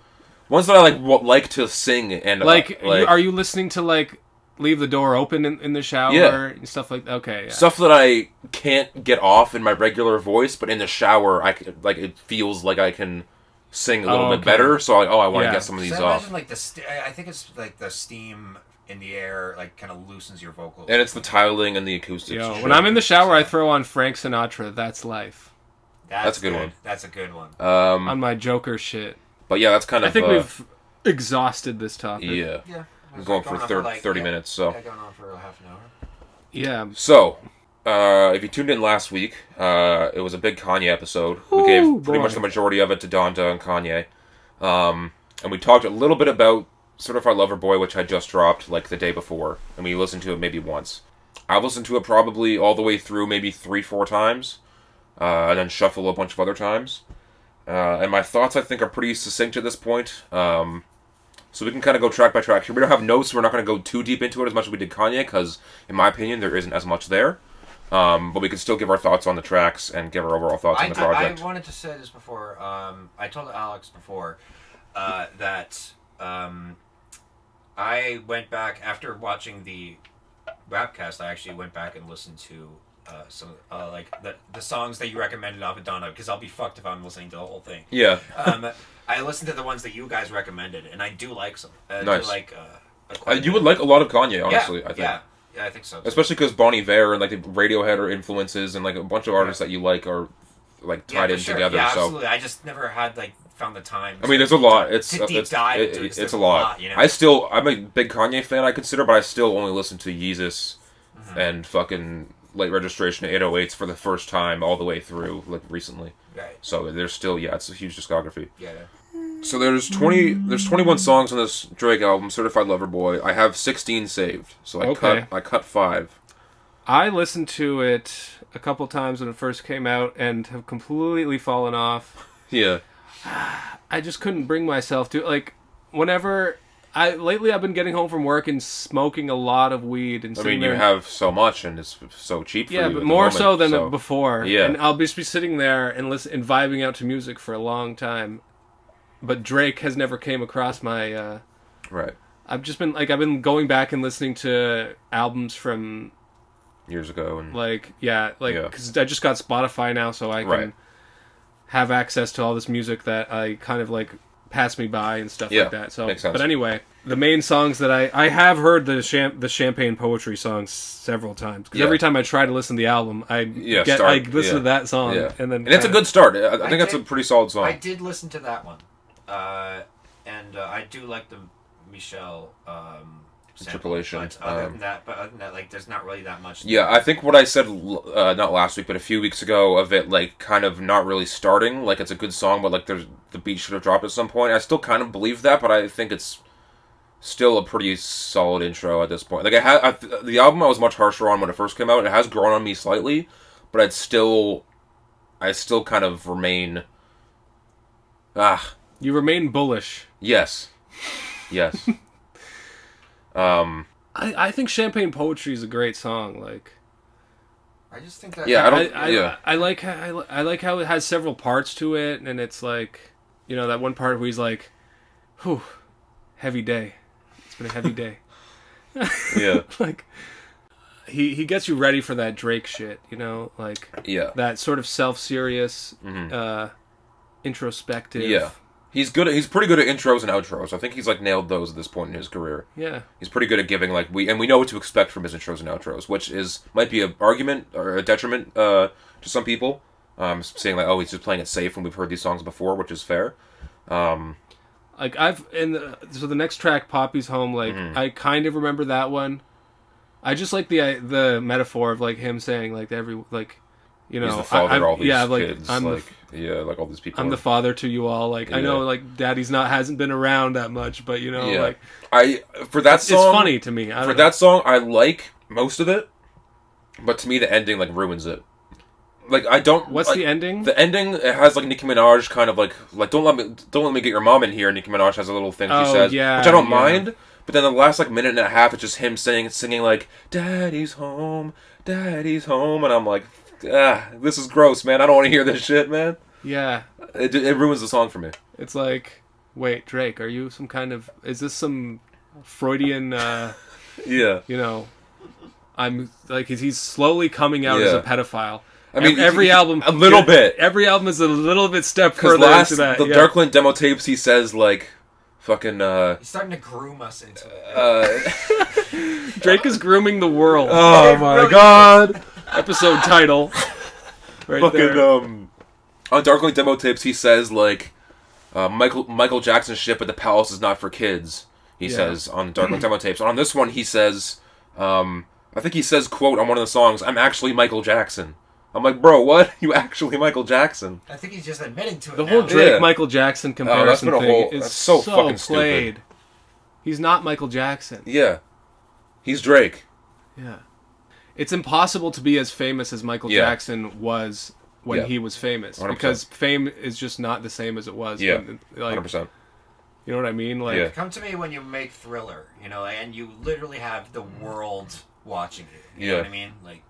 Ones that I like to sing and are you listening to like leave the door open in the shower and stuff like that? Okay, yeah. Stuff that I can't get off in my regular voice, but in the shower I can, like it feels like I can sing a little bit better. So I want to get some of these off. Imagine like I think it's like the steam in the air, like kind of loosens your vocals, and it's the tiling and the acoustics. When I'm in the shower, I throw on Frank Sinatra. That's life. That's a good one. That's a good one. On my Joker shit. But yeah, that's kind of. I think we've exhausted this topic. Yeah. We're going for 30 minutes. So. Yeah, going on for half an hour. Yeah. So, if you tuned in last week, it was a big Kanye episode. We gave pretty much the majority of it to Donda and Kanye, and we talked a little bit about Certified Lover Boy, which I just dropped like the day before, and we listened to it maybe once. I've listened to it probably all the way through maybe 3-4 times, and then shuffle a bunch of other times. And my thoughts, I think, are pretty succinct at this point. So we can kind of go track by track here. We don't have notes, so we're not going to go too deep into it as much as we did Kanye, because, in my opinion, there isn't as much there. But we can still give our thoughts on the tracks and give our overall thoughts on the project. I wanted to say this before. I told Alex before that I went back, after watching the Rapcast, I actually went back and listened to some like the songs that you recommended off of Donna, because I'll be fucked if I'm listening to the whole thing. Yeah. I listened to the ones that you guys recommended, and I do like some. Nice. You would like a lot of Kanye, honestly. I think. Yeah, I think so too. Especially because Bon Iver and like the Radiohead are influences, and like a bunch of artists that you like are like tied in together. Yeah, so. Absolutely. I just never had found the time. I mean, there's a lot. It's deep dive. It's a lot. You know? I'm a big Kanye fan, I consider, but I still only listen to Yeezus and fucking late registration 808s for the first time all the way through, like, recently. Right. So there's still, it's a huge discography. Yeah. So there's 21 songs on this Drake album, Certified Lover Boy. I have 16 saved, so I cut 5. I listened to it a couple times when it first came out and have completely fallen off. Yeah. I just couldn't bring myself to, like, whenever... Lately I've been getting home from work and smoking a lot of weed. And you have so much and it's so cheap for you. Yeah, but more so than before. Yeah. And I'll just be sitting there and vibing out to music for a long time. But Drake has never came across my... Right. I've been going back and listening to albums from... years ago. And because I just got Spotify now, so I can have access to all this music that I kind of, like, pass me by and stuff like that. So, makes sense. But anyway, the main songs that I have heard the Champagne Poetry songs several times. Because every time I try to listen to the album, I listen to that song. Yeah. And it's a good start. I think that's a pretty solid song. I did listen to that one. And I do like the Michelle interpolation. But other than that, like, there's not really that much. Yeah, I think what I said, not last week, but a few weeks ago, of it, like, kind of not really starting, like, it's a good song, but, like, the beat should have dropped at some point. I still kind of believe that, but I think it's still a pretty solid intro at this point. Like, the album I was much harsher on when it first came out. It has grown on me slightly, but I still kind of remain... You remain bullish. Yes. I think Champagne Poetry is a great song. Like, I just think that. Yeah, I like how it has several parts to it, and it's like, that one part where he's like, "Whew, heavy day. It's been a heavy day." Yeah. Like, he gets you ready for that Drake shit, like that sort of self-serious, introspective. Yeah. He's pretty good at intros and outros. I think he's, like, nailed those at this point in his career. Yeah. He's pretty good at giving, like, we know what to expect from his intros and outros, which might be an argument or a detriment to some people. Saying, like, oh, he's just playing it safe when we've heard these songs before, which is fair. So the next track, Poppy's Home, like, I kind of remember that one. I just like the metaphor of, like, him saying, like, he's the father to all these kids. I'm like all these people. I'm the father to you all. Like, I know, like, Daddy's hasn't been around that much, but like, for that song, it's funny to me. That song, I like most of it, but to me, the ending, like, ruins it. Like, I don't. What's the ending? The ending, it has, like, Nicki Minaj kind of like don't let me get your mom in here. Nicki Minaj has a little thing she says, which I don't mind. But then the last, like, minute and a half, it's just him singing like, "Daddy's home, Daddy's home," and I'm like, this is gross, man. I don't want to hear this shit, man. Yeah. It ruins the song for me. It's like, wait, Drake, are you is this some Freudian, I'm like, he's slowly coming out as a pedophile. I mean, every album... A little bit. Every album is a little bit step further into that. The Darkland demo tapes, he says, like, fucking, He's starting to groom us into it. Drake is grooming the world. Oh, my God. Episode title. Right fucking, there. On Darkland demo tapes, he says, like, Michael Jackson shit, but the palace is not for kids, he says, on Darkland demo tapes. And on this one, he says, I think he says, quote, on one of the songs, "I'm actually Michael Jackson." I'm like, bro, what? You actually Michael Jackson? I think he's just admitting to it. The whole Drake-Michael Jackson comparison thing is so fucking played. Stupid. He's not Michael Jackson. Yeah. He's Drake. Yeah. It's impossible to be as famous as Michael Jackson was when he was famous. 100%. Because fame is just not the same as it was. Yeah, when, like, 100%. You know what I mean? Like, Come to me when you make Thriller, and you literally have the world watching you. You know what I mean? Like,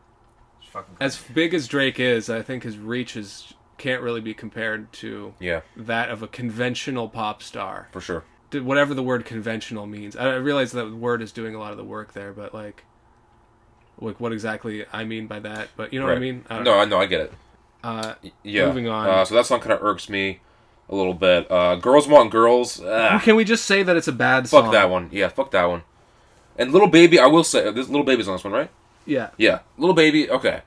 it's fucking crazy. As big as Drake is, I think his reach can't really be compared to that of a conventional pop star. For sure. Whatever the word conventional means. I realize that word is doing a lot of the work there, but, like what exactly I mean by that, but you know what I mean? I get it. Moving on. So that song kind of irks me a little bit. Girls Want Girls. Can we just say that it's a bad song? Fuck that one. Yeah, fuck that one. And Little Baby, I will say, this Little Baby's on this one, right? Yeah. Yeah. Little Baby, okay.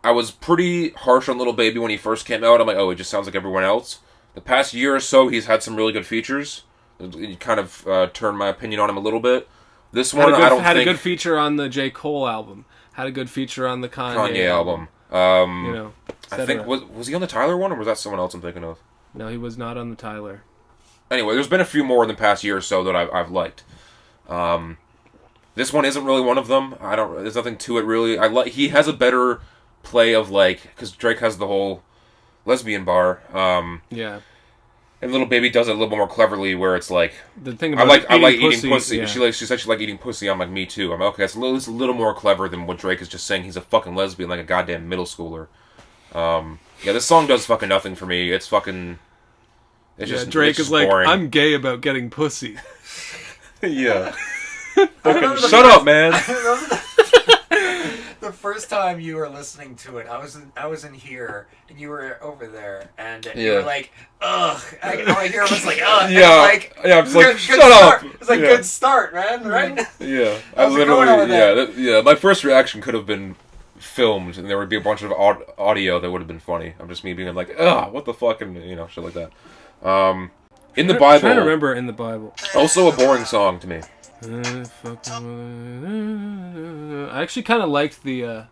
I was pretty harsh on Little Baby when he first came out. I'm like, oh, it just sounds like everyone else. The past year or so, he's had some really good features. It kind of turned my opinion on him a little bit. This one I don't had think... a good feature on the J.Cole album. Had a good feature on the Kanye album. You know, I think was he on the Tyler one, or was that someone else I'm thinking of? No, he was not on the Tyler. Anyway, there's been a few more in the past year or so that I've liked. This one isn't really one of them. There's nothing to it really. He has a better play of because Drake has the whole lesbian bar. Yeah. And Little Baby does it a little bit more cleverly, where it's like the thing about I like eating pussy. Yeah. She said she liked eating pussy. I'm like, me too. I'm like, okay. It's a little more clever than what Drake is just saying. He's a fucking lesbian, like a goddamn middle schooler. Yeah, this song does fucking nothing for me. It's fucking. It's just Drake it's just is like, boring. I'm gay about getting pussy. Yeah. Shut up, man. The first time you were listening to it, I was in here and you were over there, and you were like, ugh. All I hear was like, ugh. Yeah, I'm just like, shut up. It's like, good start, man. Right? Yeah, I literally, yeah. My first reaction could have been filmed, and there would be a bunch of audio that would have been funny. I'm just me being like, ugh, what the fuck, and shit like that. In the Bible, I'm trying to remember In the Bible. Also a boring song to me. I actually kind of liked the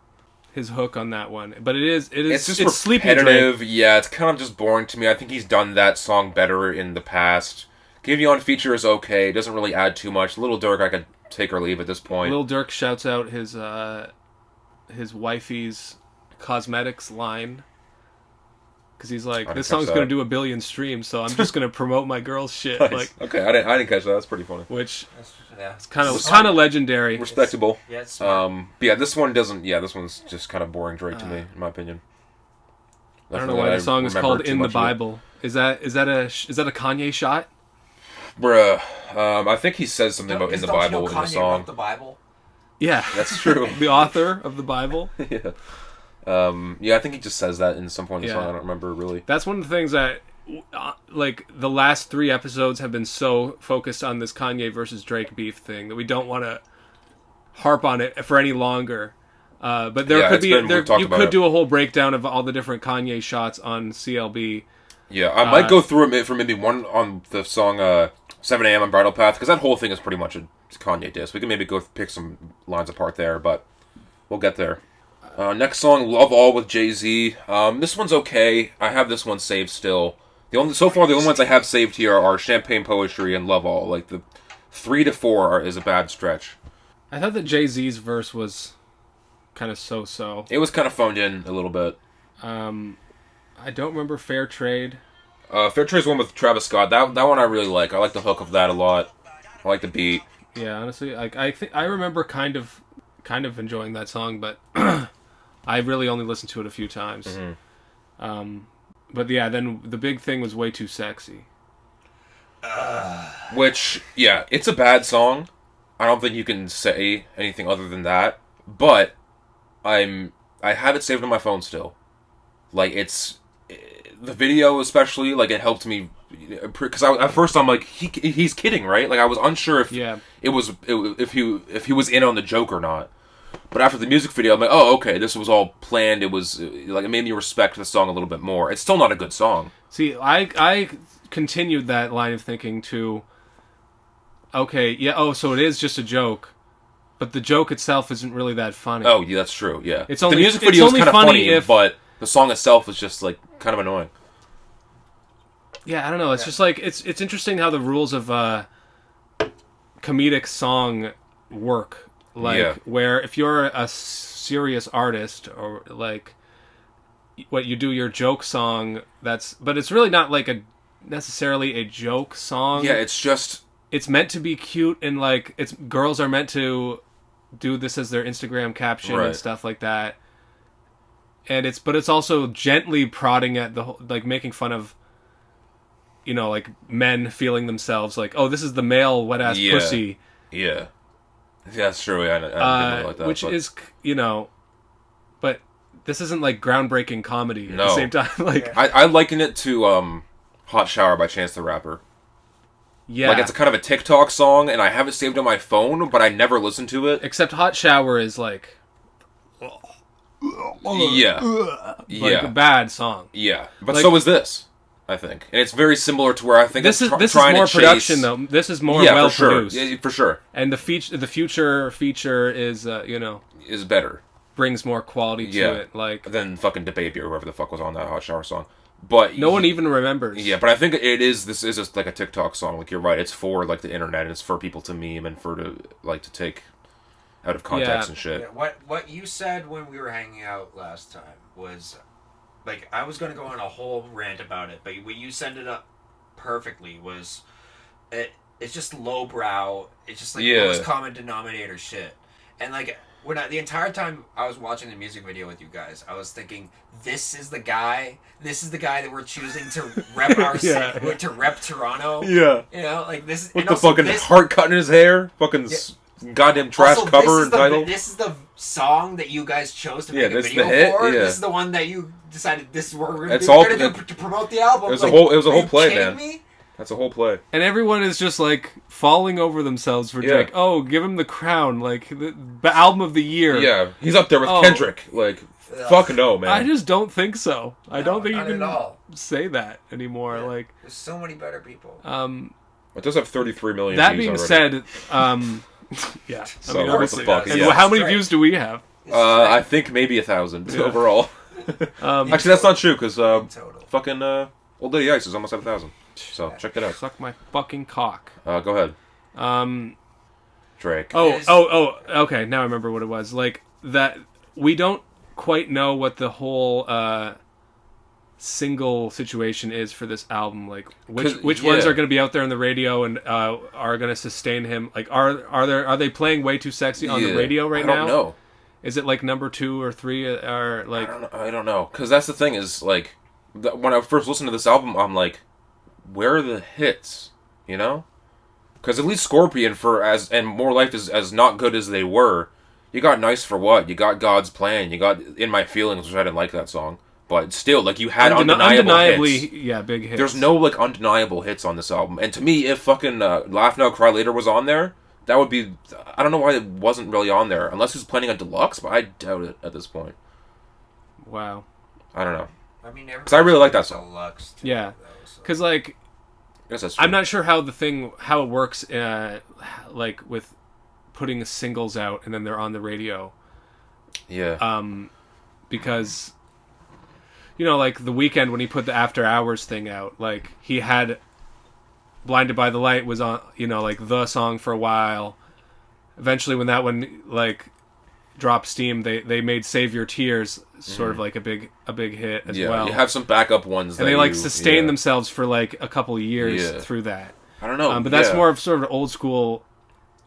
his hook on that one, but it's just repetitive. Drake. Yeah, it's kind of just boring to me. I think he's done that song better in the past. Give You On feature is okay. It doesn't really add too much. Little Durk I could take or leave at this point. Lil Durk shouts out his wifey's cosmetics line. Because he's like, this song's going to do 1 billion streams, so I'm just going to promote my girl's shit. Nice. Like, okay, I didn't catch that. That's pretty funny. Which it's kind of legendary. Respectable. It's this one doesn't. Yeah, this one's just kind of boring Drake to me, in my opinion. I don't know why the song is called In the Bible. Is that a Kanye shot? Bruh, I think he says something about in the Bible in the song. Wrote the Bible? Yeah, that's true. The author of the Bible. Yeah. I think he just says that in some point in the song. I don't remember really. That's one of the things that, the last 3 episodes have been so focused on this Kanye versus Drake beef thing that we don't want to harp on it for any longer. But there you could do a whole breakdown of all the different Kanye shots on CLB. Yeah, I might go through it for maybe one on the song 7 a.m. on Bridal Path, because that whole thing is pretty much a Kanye diss. We can maybe go pick some lines apart there, but we'll get there. Next song, Love All with Jay-Z. This one's okay. I have this one saved still. The only ones I have saved here are Champagne Poetry and Love All. Like, the 3 to 4 is a bad stretch. I thought that Jay-Z's verse was kind of so-so. It was kind of phoned in a little bit. I don't remember Fair Trade. Fair Trade's one with Travis Scott. That one I really like. I like the hook of that a lot. I like the beat. Yeah, honestly, I remember kind of enjoying that song, but I really only listened to it a few times. Mm-hmm. But yeah, then the big thing was Way Too Sexy. Which, yeah, it's a bad song. I don't think you can say anything other than that. But I have it saved on my phone still. Like, it's the video especially. Like, it helped me because at first I'm like, he's kidding, right? Like, I was unsure if if he was in on the joke or not. But after the music video, I'm like, oh, okay, this was all planned. It was like, it made me respect the song a little bit more. It's still not a good song. See, I continued that line of thinking to, okay, yeah, so it is just a joke, but the joke itself isn't really that funny. Oh, yeah, that's true. Yeah, the music video is kind of funny, but the song itself is just like kind of annoying. Yeah, I don't know. It's just like it's interesting how the rules of comedic song work. Like, where if you're a serious artist, or like what you do your joke song, but it's really not like necessarily a joke song. Yeah, it's meant to be cute, and like girls are meant to do this as their Instagram caption and stuff like that. And it's also gently prodding at the whole, like making fun of, like men feeling themselves like, oh, this is the male wet ass pussy. Yeah. Yeah, that's true. I didn't really like that. Which is, but this isn't like groundbreaking comedy at the same time. Like, I liken it to Hot Shower by Chance the Rapper. Yeah. Like, it's a kind of a TikTok song, and I have it saved on my phone, but I never listen to it. Except Hot Shower is like... Yeah. Like a bad song. Yeah. But like, so is this. I think, and it's very similar to where I think this is trying more to production chase... though. This is more well produced. Yeah, for sure. And the future feature is is better. Brings more quality to it, like than fucking DaBaby or whoever the fuck was on that Hot Shower song. But no one even remembers. Yeah, but I think this is just like a TikTok song. Like, you're right, it's for like the internet, and it's for people to meme and to take out of context and shit. Yeah, what you said when we were hanging out last time was, like, I was going to go on a whole rant about it, but what you sent it up perfectly was, it's just lowbrow, it's just like lowest common denominator shit. And like, the entire time I was watching the music video with you guys, I was thinking, this is the guy that we're choosing to rep our city, to rep Toronto. Yeah. You know, like this is... With the fucking heart cut in his hair, fucking goddamn trash also, cover and title. This is the song that you guys chose to make a video for. Yeah. This is the one that you decided this is what we're going to do to promote the album. It was a whole play, man. Me? That's a whole play. And everyone is just, like, falling over themselves for Drake. Oh, give him the crown. Like, the album of the year. Yeah, he's up there with Kendrick. Like, fuck no, man. I just don't think so. I don't think you can say that anymore. Yeah. Like, there's so many better people. It does have 33 million that views being already. Said, yeah. So, I mean, what the fuck? And how many views do we have? I think maybe 1,000 overall. Actually, that's not true, because fucking Old Lady Ice is almost at 1,000. So check it out. Suck my fucking cock. Go ahead. Drake. Oh, okay. Now I remember what it was. Like, that we don't quite know what the whole single situation is for this album. Like, which ones are going to be out there on the radio and are going to sustain him? Like, are they playing Way Too Sexy on the radio right now? I don't know. Is it like number 2 or 3? Or like, I don't know. Because that's the thing is, like, when I first listened to this album, I'm like, where are the hits, you know? Because at least Scorpion and More Life is as not good as they were. You got Nice for What? You got God's Plan. You got In My Feelings, which I didn't like that song, but still, like, you had undeniably hits. Yeah, big hits. There's no like undeniable hits on this album, and to me, if fucking Laugh Now Cry Later was on there, that would be. I don't know why it wasn't really on there, unless he's planning a deluxe, but I doubt it at this point. Wow. I don't know. I mean, because I really like that song. Deluxe too, yeah. Because, like, I'm not sure how it works, like, with putting singles out and then they're on the radio. Yeah. Because, you know, like, The Weeknd, when he put the After Hours thing out, like, he had Blinded by the Light was on, you know, like, the song for a while. Eventually, when that one, like, dropped steam, they made Save Your Tears sort of like a big hit as well. You have some backup ones and they like sustain themselves for like a couple of years through that. I don't know, but that's more of sort of an old school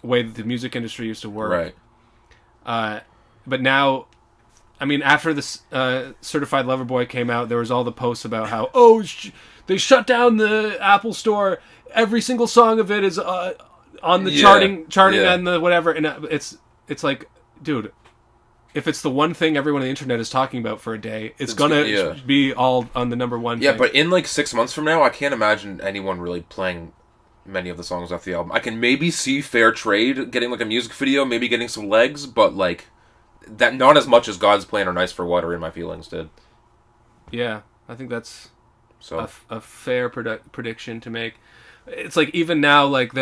way that the music industry used to work. Right. But now, I mean, after this Certified Lover Boy came out, there was all the posts about how they shut down the Apple Store. Every single song of it is on the charting and the whatever, and it's like, dude, if it's the one thing everyone on the internet is talking about for a day, it's gonna be all on the number one. Yeah, thing. But in like 6 months from now, I can't imagine anyone really playing many of the songs off the album. I can maybe see Fair Trade getting like a music video, maybe getting some legs, but like that not as much as God's Plan or Nice for What or In My Feelings did. Yeah, I think that's a fair prediction to make. It's like even now, like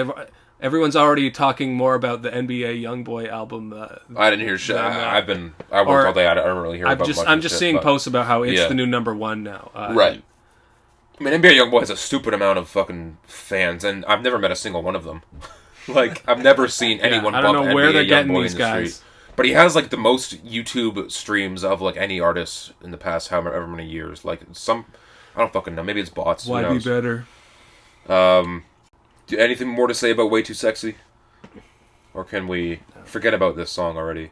everyone's already talking more about the NBA YoungBoy album. I didn't hear shit. I worked all day. I don't really hear about much. I'm just seeing posts about how it's the new number one now. Right. I mean, NBA YoungBoy has a stupid amount of fucking fans, and I've never met a single one of them. Like, I've never seen anyone bump NBA YoungBoy in the street. I don't know where they're getting these guys. But he has, like, the most YouTube streams of, like, any artist in the past however many years. Like, I don't fucking know. Maybe it's bots. Why be better? Anything more to say about Way Too Sexy? Or can we forget about this song already?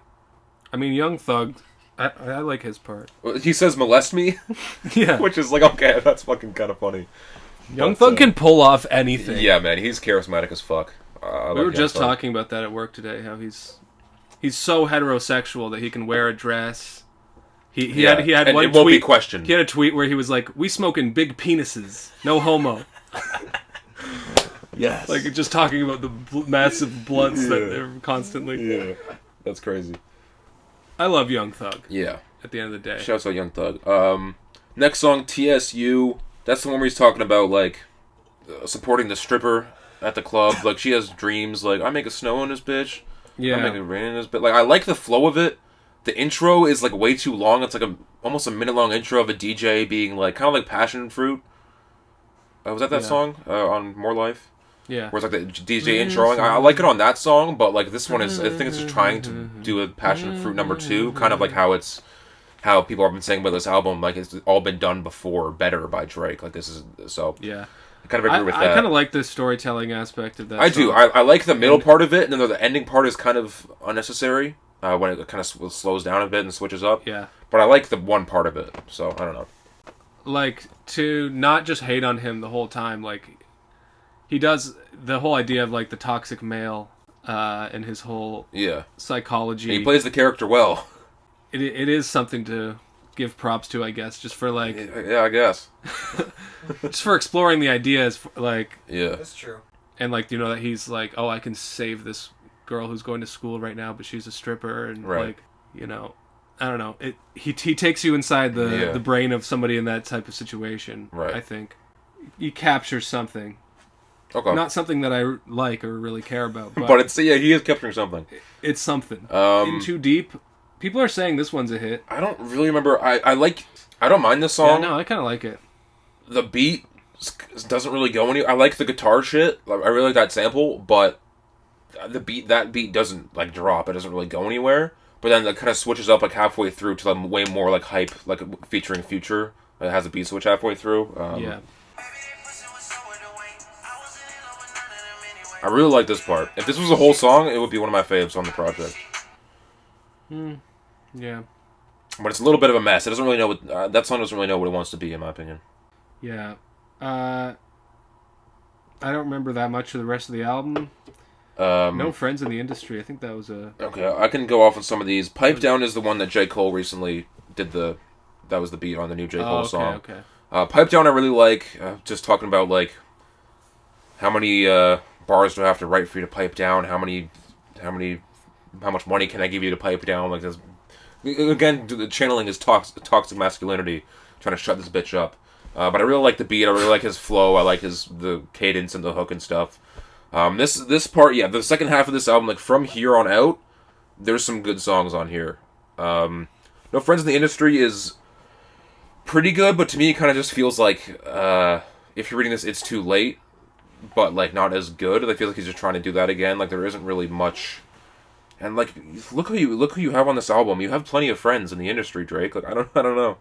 I mean, Young Thug, I like his part. He says molest me? Yeah. Which is like, okay, that's fucking kind of funny. Young Thug can pull off anything. Yeah, man, he's charismatic as fuck. We were just talking about that at work today, how he's so heterosexual that he can wear a dress. He had and one it won't be questioned. He had a tweet where he was like, "We smoking big penises, no homo." Yes. Like, just talking about the massive blunts that they're constantly... Yeah, that's crazy. I love Young Thug. Yeah. At the end of the day. Shouts out Young Thug. Next song, TSU. That's the one where he's talking about, like, supporting the stripper at the club. Like, she has dreams, like, I make it snow in this bitch. Yeah. I make it rain in this bitch. Like, I like the flow of it. The intro is, like, way too long. It's, like, almost a minute-long intro of a DJ being, like, kind of like Passion Fruit. Was that song on More Life? Yeah. Where it's, like, the DJ introing. I like it on that song, but, like, this one is, I think it's just trying to do a Passion Fruit number 2. Kind of like how people have been saying about this album, like, it's all been done before, better by Drake. Like, this is, so... Yeah. I kind of agree with that. I kind of like the storytelling aspect of that I do. I like the middle part of it, and then the ending part is kind of unnecessary when it kind of slows down a bit and switches up. Yeah. But I like the one part of it, so I don't know. Like, to not just hate on him the whole time, like, he does the whole idea of, like, the toxic male and his whole psychology. And he plays the character well. It is something to give props to, I guess, just for, like... Yeah, I guess. just for exploring the ideas, like... Yeah. That's true. And, like, you know, that he's like, oh, I can save this girl who's going to school right now, but she's a stripper, and, like, you know... I don't know. He takes you inside the brain of somebody in that type of situation, I think. He captures something. Okay. Not something that I like or really care about. But it's, he is capturing something. It's something. In Too Deep... People are saying this one's a hit. I don't really remember. I don't mind this song. Yeah, no, I kind of like it. The beat doesn't really go anywhere. I like the guitar shit. I really like that sample, but that beat doesn't, like, drop. It doesn't really go anywhere. But then it kind of switches up, like, halfway through to, like, way more, like, hype, like, featuring Future. It has a beat switch halfway through. Yeah. I really like this part. If this was a whole song, it would be one of my faves on the project. Yeah. But it's a little bit of a mess. It doesn't really know what... that song doesn't really know what it wants to be, in my opinion. Yeah. I don't remember that much of the rest of the album. No Friends in the Industry. I think that was a... Okay, I can go off on some of these. Pipe Down is the one that J. Cole recently did the... That was the beat on the new J. Cole song. Okay. Pipe Down I really like. Just talking about, like, how many bars do I have to write for you to pipe down? How much money can I give you to pipe down? Like, this... Again, the channeling is toxic masculinity, trying to shut this bitch up. But I really like the beat. I really like his flow. I like the cadence and the hook and stuff. This part, the second half of this album, like, from here on out, there's some good songs on here. No Friends in the Industry is pretty good, but to me it kind of just feels like, if you're reading this, it's too late, but, like, not as good. I feel like he's just trying to do that again. Like, there isn't really much... And, like, look who you have on this album. You have plenty of friends in the industry, Drake. Like, I don't know.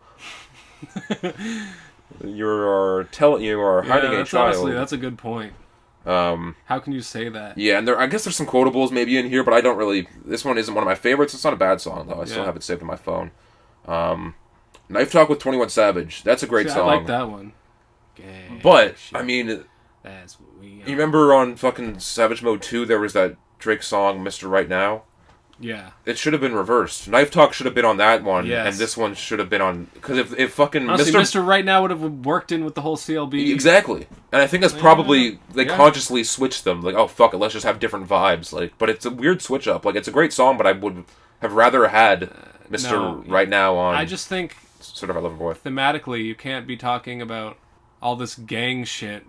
You are hiding a child. Honestly, that's a good point. How can you say that? Yeah, and I guess there's some quotables maybe in here, but I don't really... This one isn't one of my favorites. It's not a bad song, though. I still have it saved on my phone. Knife Talk with 21 Savage. That's a great song. I like that one. But, I mean... That's what we you remember on fucking Savage Mode 2, there was that Drake song, Mr. Right Now? Yeah. It should have been reversed. Knife Talk should have been on that one, yes. And this one should have been on... Because if fucking... Honestly, Mr. Right Now would have worked in with the whole CLB. Exactly. And I think that's probably... They consciously switched them. Like, oh, fuck it, let's just have different vibes. Like, but it's a weird switch up. Like, it's a great song, but I would have rather had Mr. Right Now on... I just think... Sort of I Love Boy. Thematically, you can't be talking about all this gang shit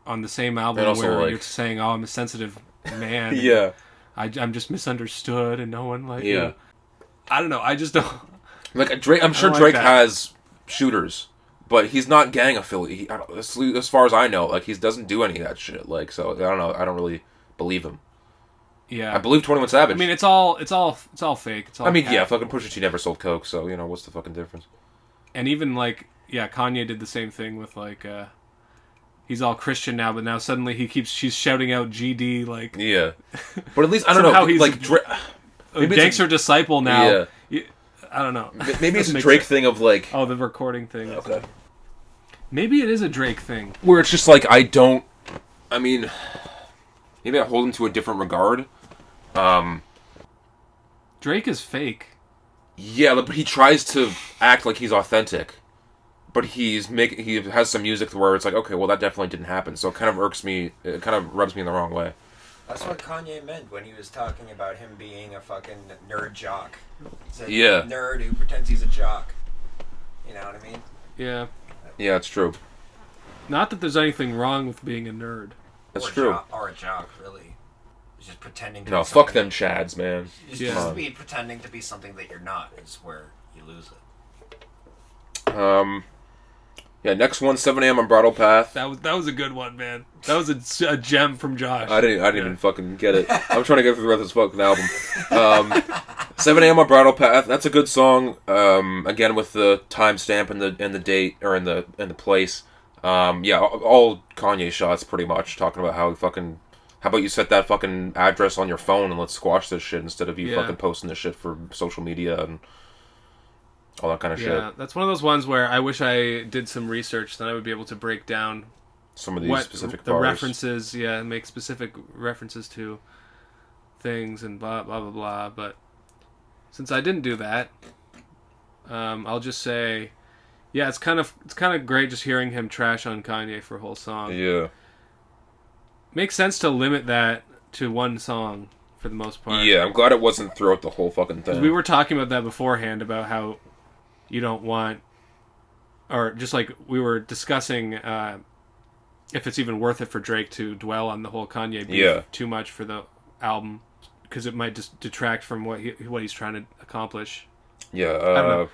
on the same album where, like, you're saying, oh, I'm a sensitive man. Yeah. I'm just misunderstood and no one, like... Yeah. I don't know. I just don't... Like, Drake, I'm sure Drake has shooters, but he's not gang affiliated. As far as I know, like, he doesn't do any of that shit. Like, so, I don't know. I don't really believe him. Yeah. I believe 21 Savage. I mean, it's all fake. It's all I mean, fucking Pusha T never sold coke, so, you know, what's the fucking difference? And even, like, Kanye did the same thing with, like, he's all Christian now, but now suddenly she's shouting out GD, like... Yeah. But at least, I don't know, he's like... a gangster disciple now. Yeah. I don't know. Maybe it's a Drake thing of, like... Oh, the recording thing. Okay. Maybe it is a Drake thing. Where it's just, like, maybe I hold him to a different regard. Drake is fake. Yeah, but he tries to act like he's authentic. But he has some music where it's like, okay, well, that definitely didn't happen. So it kind of irks me. It kind of rubs me in the wrong way. That's what Kanye meant when he was talking about him being a fucking nerd jock. He's a nerd who pretends he's a jock. You know what I mean? Yeah. Yeah, it's true. Not that there's anything wrong with being a nerd. That's true. Or a jock, really. Just pretending to No, be fuck them Chads, man. Just be pretending to be something that you're not is where you lose it. Yeah, next one, 7 a.m. on Bridle Path. That was a good one, man. That was a gem from Josh. I didn't even fucking get it. I'm trying to get through the rest of this fucking album. 7 a.m. on Bridle Path. That's a good song. Again with the timestamp and the date or in the place. Yeah, all Kanye shots pretty much talking about how about you set that fucking address on your phone and let's squash this shit instead of you fucking posting this shit for social media and all that kind of shit. Yeah, that's one of those ones where I wish I did some research, then I would be able to break down some of these specific the bars. references, make specific references to things and blah blah blah blah. But since I didn't do that, I'll just say, yeah, it's kind of great just hearing him trash on Kanye for a whole song. Yeah, makes sense to limit that to one song for the most part. Yeah, I'm glad it wasn't throughout the whole fucking thing. We were talking about that beforehand about how you don't want, or just like we were discussing if it's even worth it for Drake to dwell on the whole Kanye beef too much for the album, because it might just detract from what he's trying to accomplish. Yeah, I don't know.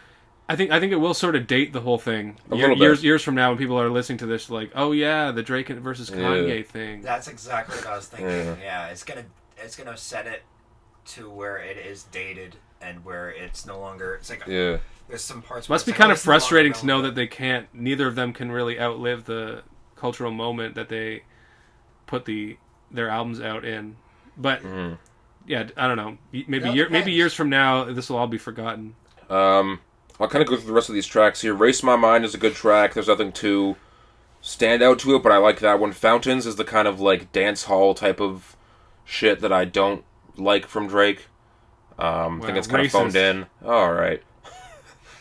I think it will sort of date the whole thing years from now when people are listening to this, like, oh yeah, the Drake versus Kanye thing. That's exactly what I was thinking. Yeah, it's gonna set it to where it is dated and where it's no longer. It's like there's some parts. Must be kind of frustrating to know that neither of them can really outlive the cultural moment that they put their albums out in. But yeah, I don't know. Maybe years from now, this will all be forgotten. I'll kind of go through the rest of these tracks here. Race My Mind is a good track. There's nothing too stand out to it, but I like that one. Fountains is the kind of like dance hall type of shit that I don't like from Drake. I think it's kind of phoned in. All right.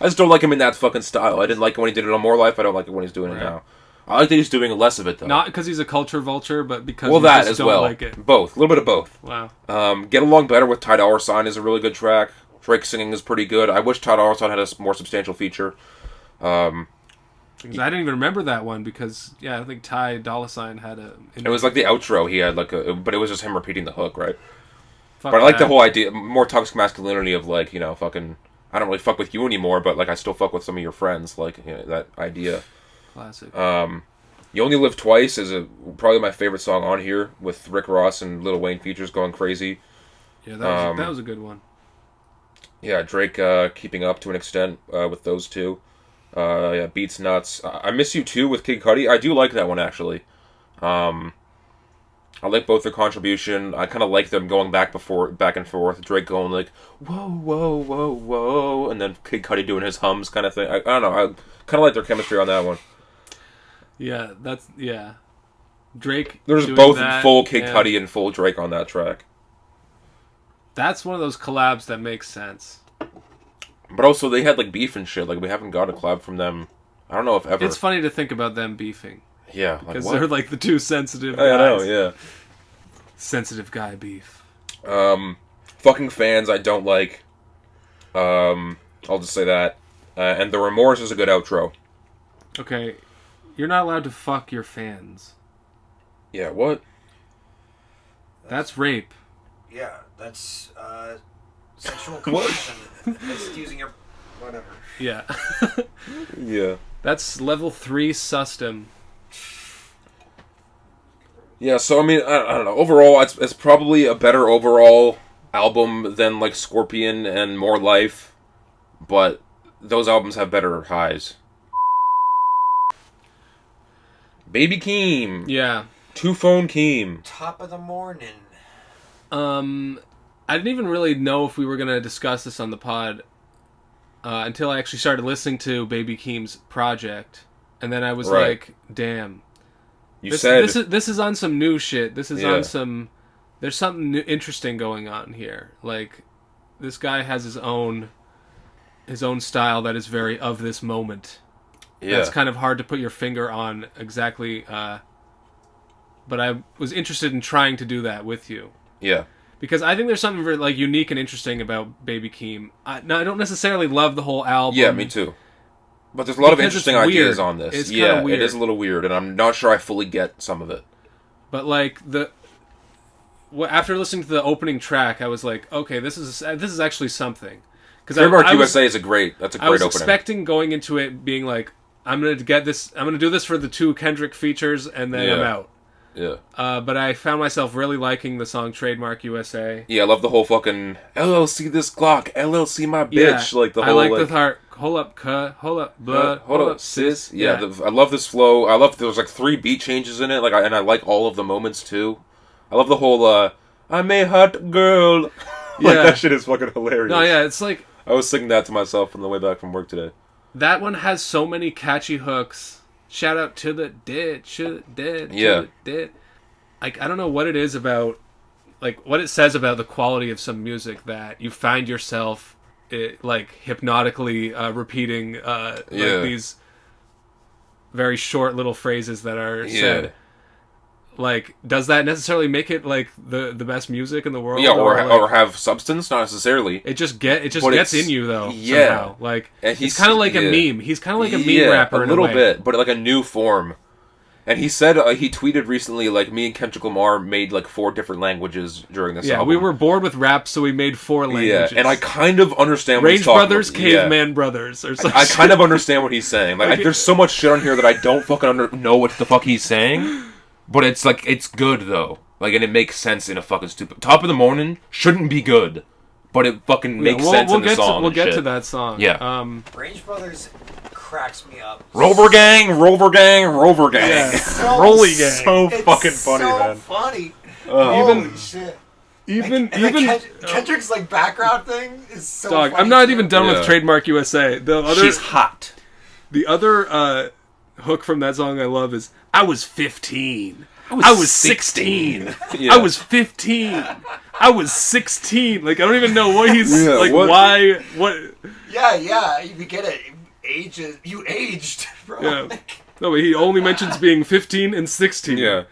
I just don't like him in that fucking style. I didn't like it when he did it on More Life. I don't like it when he's doing it now. I like that he's doing less of it, though. Not because he's a culture vulture, but because that as don't well. Like it. Both. A little bit of both. Wow. Get Along Better with Ty Dolla $ign is a really good track. Drake singing is pretty good. I wish Ty Dolla $ign had a more substantial feature. I didn't even remember that one because, I think Ty Dolla $ign had a... It was like the outro. He had but it was just him repeating the hook, right? But I like the whole idea, more toxic masculinity of like, fucking... I don't really fuck with you anymore, but like I still fuck with some of your friends. Like that idea. Classic. You Only Live Twice is probably my favorite song on here, with Rick Ross and Lil Wayne features going crazy. Yeah, that was a good one. Yeah, Drake keeping up to an extent with those two. Beats Nuts. I Miss You Too with Kid Cudi. I do like that one actually. I like both their contribution. I kind of like them going back and forth. Drake going like, whoa, whoa, whoa, whoa, and then Kid Cudi doing his hums kind of thing. I don't know. I kind of like their chemistry on that one. Yeah, Drake. There's both full Kid Cudi and full Drake on that track. That's one of those collabs that makes sense. But also, they had like beef and shit. Like, we haven't got a collab from them. I don't know if ever. It's funny to think about them beefing. Yeah, because they're like the two sensitive guys. I know, yeah. Sensitive guy beef. Fucking Fans, I don't like. I'll just say that. And The Remorse is a good outro. Okay, you're not allowed to fuck your fans. Yeah, what? That's rape. Yeah, that's sexual coercion. That's using your whatever. Yeah. Yeah. That's level 3 sustem. Yeah, so I mean, I don't know. Overall, it's probably a better overall album than like Scorpion and More Life, but those albums have better highs. Baby Keem. Yeah. Two Phone Keem. Top of the morning. I didn't even really know if we were gonna discuss this on the pod until I actually started listening to Baby Keem's project, and then I was like, "Damn, this is on some new shit. This is on some. There's something new, interesting going on here. Like, this guy has his own style that is very of this moment. Yeah, it's kind of hard to put your finger on exactly. But I was interested in trying to do that with you. Yeah. Because I think there's something very, like, unique and interesting about Baby Keem. I don't necessarily love the whole album. Yeah, me too. But there's a lot of interesting ideas on this. It's weird. It is a little weird, and I'm not sure I fully get some of it. But like after listening to the opening track, I was like, okay, this is actually something. Because Trademark USA is a great opening. I was expecting going into it being like, I'm gonna do this for the 2 Kendrick features, and then I'm out. Yeah. But I found myself really liking the song Trademark USA. Yeah, I love the whole fucking LLC this Glock, LLC my bitch. Yeah, like the whole. I like the part. Hold up, hold up, blood, hold up, sis. Yeah, I love this flow. I love there's like 3 beat changes in it. And I like all of the moments too. I love the whole I'm a hot girl. Like that shit is fucking hilarious. No, yeah, it's like I was singing that to myself on the way back from work today. That one has so many catchy hooks. Shout out to the dead, dead. Like, I don't know what it is about, like, what it says about the quality of some music that you find yourself, like, hypnotically repeating, like, these very short little phrases that are said. Like, does that necessarily make it, like, the best music in the world? Yeah, or have substance? Not necessarily. It just gets in you, though, somehow. Like, it's kind of like a meme. He's kind of like a meme rapper in a way. A little bit, but like a new form. And he said, he tweeted recently, like, me and Kendrick Lamar made, like, 4 different languages during this album. Yeah, we were bored with rap, so we made 4 languages. Yeah, and I kind of understand what he's talking Brothers, about. Caveman Brothers, or something. I kind of understand what he's saying. Like, there's so much shit on here that I don't fucking know what the fuck he's saying. But it's, like, it's good, though. Like, and it makes sense in a fucking stupid... Top of the Morning shouldn't be good. But it fucking makes sense in the song. We'll get to that song. Yeah. Range Brothers cracks me up. Rover Gang. Yeah. Rolly Gang. So fucking funny, man. So funny. Holy shit. Even Kendrick's like background thing is so dog, funny. I'm not even done with Trademark USA. She's hot. The other hook from that song I love is I was 15. I was 16. I was 15. I was 16. Like, I don't even know what he's why what Yeah, you get it. You aged, bro. Yeah. No, but he only mentions being 15 and 16. Yeah.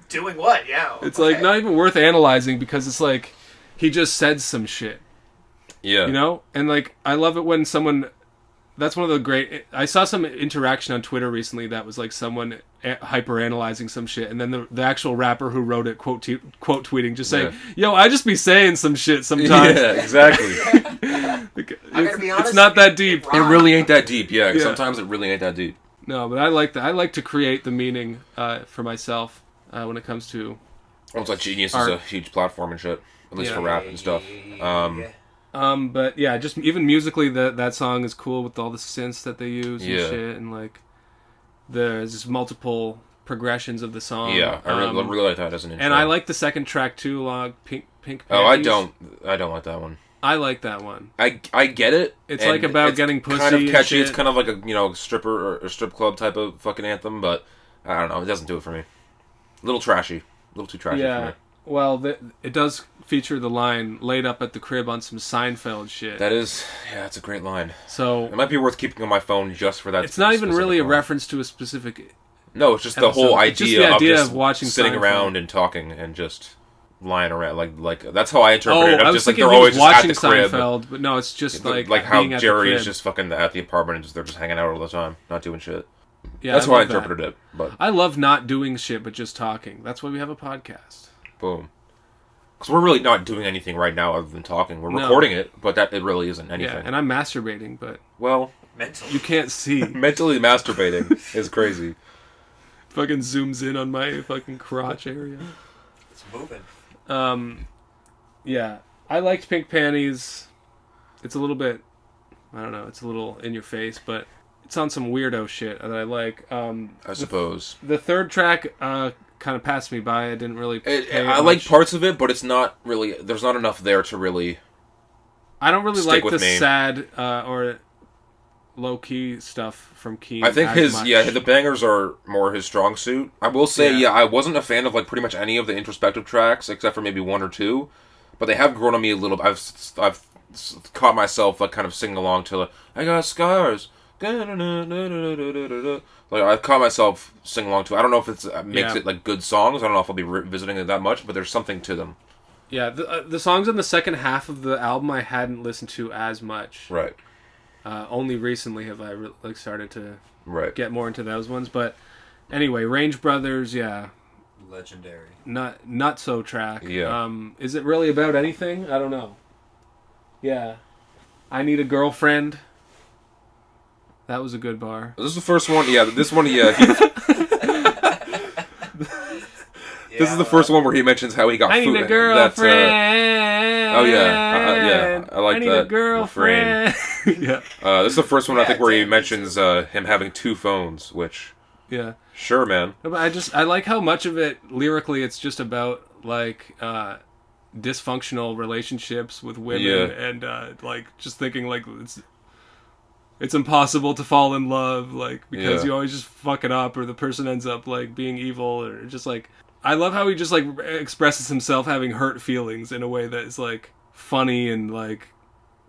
Doing what? Yeah. It's like not even worth analyzing because it's like he just said some shit. Yeah. You know? And like I love it when someone that's one of the great I saw some interaction on Twitter recently that was like someone hyper analyzing some shit and then the actual rapper who wrote it quote tweeting just saying, "Yo, I just be saying some shit sometimes." Yeah, exactly. I'm gonna be honest, it's not that deep. It really ain't that deep. Yeah, sometimes it really ain't that deep. No, but I like that. I like to create the meaning for myself when it comes to. Almost like Genius is a huge platform and shit, at least for rap and stuff. But yeah, just even musically, that song is cool with all the synths that they use and shit, and like there's just multiple progressions of the song. Yeah, I really like that as an intro. And I like the second track too, Log Pink Panties. Oh, I don't like that one. I like that one. I get it. It's like about getting pussy. Kind of catchy. And shit. It's kind of like a stripper or strip club type of fucking anthem, but I don't know. It doesn't do it for me. A little trashy. A little too trashy for me. Well, it does feature the line "laid up at the crib on some Seinfeld shit." That is, that's a great line. So it might be worth keeping on my phone just for that. It's not even really a reference to a specific. No, it's just the whole idea, of watching sitting Seinfeld. around and talking and just lying around. Like that's how I interpret it. I was just thinking like they're always watching just at the crib. Seinfeld, but no, it's just like how being Jerry is just fucking at the apartment and they're just hanging out all the time, not doing shit. Yeah, that's how I interpreted it. But I love not doing shit but just talking. That's why we have a podcast. Boom. Because we're really not doing anything right now other than talking. We're recording it, but it really isn't anything. Yeah, and I'm masturbating, but mentally you can't see. Mentally masturbating is crazy. Fucking zooms in on my fucking crotch area. It's moving. Yeah, I liked Pink Panties. It's a little bit, I don't know, it's a little in your face, but it's on some weirdo shit that I like. I suppose. The third track kind of passed me by. I didn't really I like parts of it, but it's not really, there's not enough there to really I don't really like the me. sad or low-key stuff from Keem. I think the bangers are more his strong suit. I will say, I wasn't a fan of like pretty much any of the introspective tracks except for maybe 1 or 2, but they have grown on me a little. I've caught myself like kind of singing along to I got scars. Like I've caught myself singing along to. I don't know if it makes it like good songs. I don't know if I'll be revisiting it that much, but there's something to them. Yeah, the songs in the second half of the album I hadn't listened to as much. Right. Only recently have I started to get more into those ones. But anyway, Range Brothers, yeah. Legendary. Not so track. Yeah. Is it really about anything? I don't know. Yeah. I Need a Girlfriend. That was a good bar. This is the first one. Yeah, this one. Yeah. This is the first one where he mentions how he got I food. need a girlfriend. Yeah. I like that. I need a girlfriend. Yeah. This is the first one I think where he mentions him having 2 phones, which. Yeah. Sure, man. But I like how much of it lyrically it's just about like dysfunctional relationships with women and like just thinking like it's impossible to fall in love like because you always just fuck it up or the person ends up like being evil or just like I love how he just like expresses himself having hurt feelings in a way that is like funny and like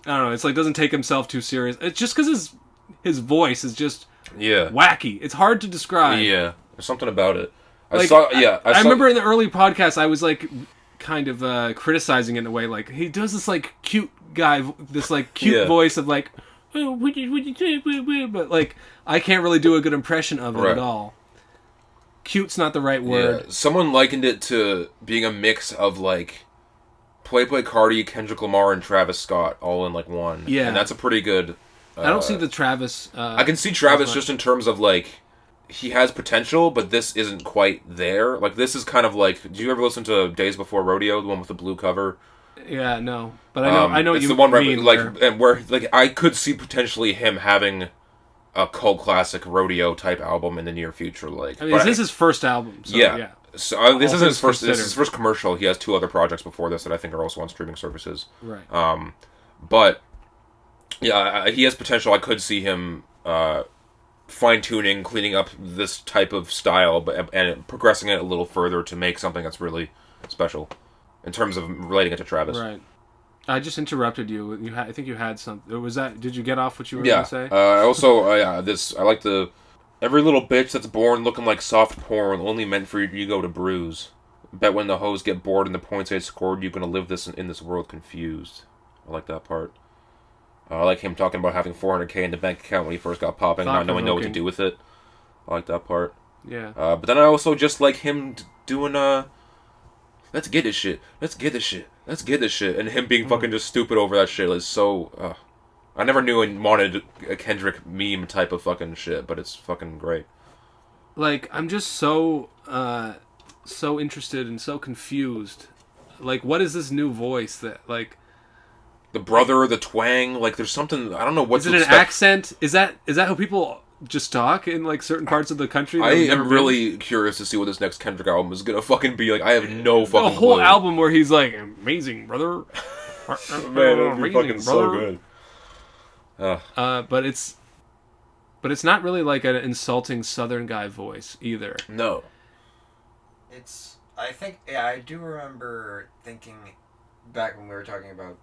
I don't know, it's like doesn't take himself too serious. It's just because his voice is just wacky. It's hard to describe. Yeah, there's something about it. I remember in the early podcast I was like kind of criticizing it in a way like he does this like cute guy, this like cute voice of like, oh, would you say, but like I can't really do a good impression of it at all. Cute's not the right word. Yeah. Someone likened it to being a mix of like Playboy Cardi, Kendrick Lamar, and Travis Scott all in like one. Yeah, and that's a pretty good. I don't see the Travis. I can see Travis just in terms of like he has potential, but this isn't quite there. Like this is kind of like. Did you ever listen to Days Before Rodeo, the one with the blue cover? Yeah, no, but I know it's you the one mean where like I could see potentially him having a cult classic rodeo type album in the near future. Like, I mean, this is his first album. So, yeah. So this isn't his first. This is his first commercial. He has 2 other projects before this that I think are also on streaming services. Right. But yeah, he has potential. I could see him fine tuning, cleaning up this type of style, and progressing it a little further to make something that's really special in terms of relating it to Travis. Right. I just interrupted you. I think you had something. Was that? Did you get off what you were going to say? I like the every little bitch that's born looking like soft porn, only meant for your ego to bruise. Bet when the hoes get bored and the points they scored, you're gonna live in this world confused. I like that part. I like him talking about having $400K in the bank account when he first got popping, not knowing what to do with it. I like that part. Yeah. But then I also just like him doing let's get this shit. Let's get this shit. Let's get this shit. And him being fucking just stupid over that shit is so... I never knew and wanted a Kendrick meme type of fucking shit, but it's fucking great. Like, I'm just so interested and so confused. Like, what is this new voice that, like... The brother, the twang, like, there's something... I don't know what to expect. Is it an accent? Is that how people... just talk in like certain parts of the country. I am really curious to see what this next Kendrick album is gonna fucking be like. I have no fucking the whole clue. album where he's like, amazing brother, man, it'd be fucking so good. But it's not really like an insulting Southern guy voice either. No, I think I do remember thinking back when we were talking about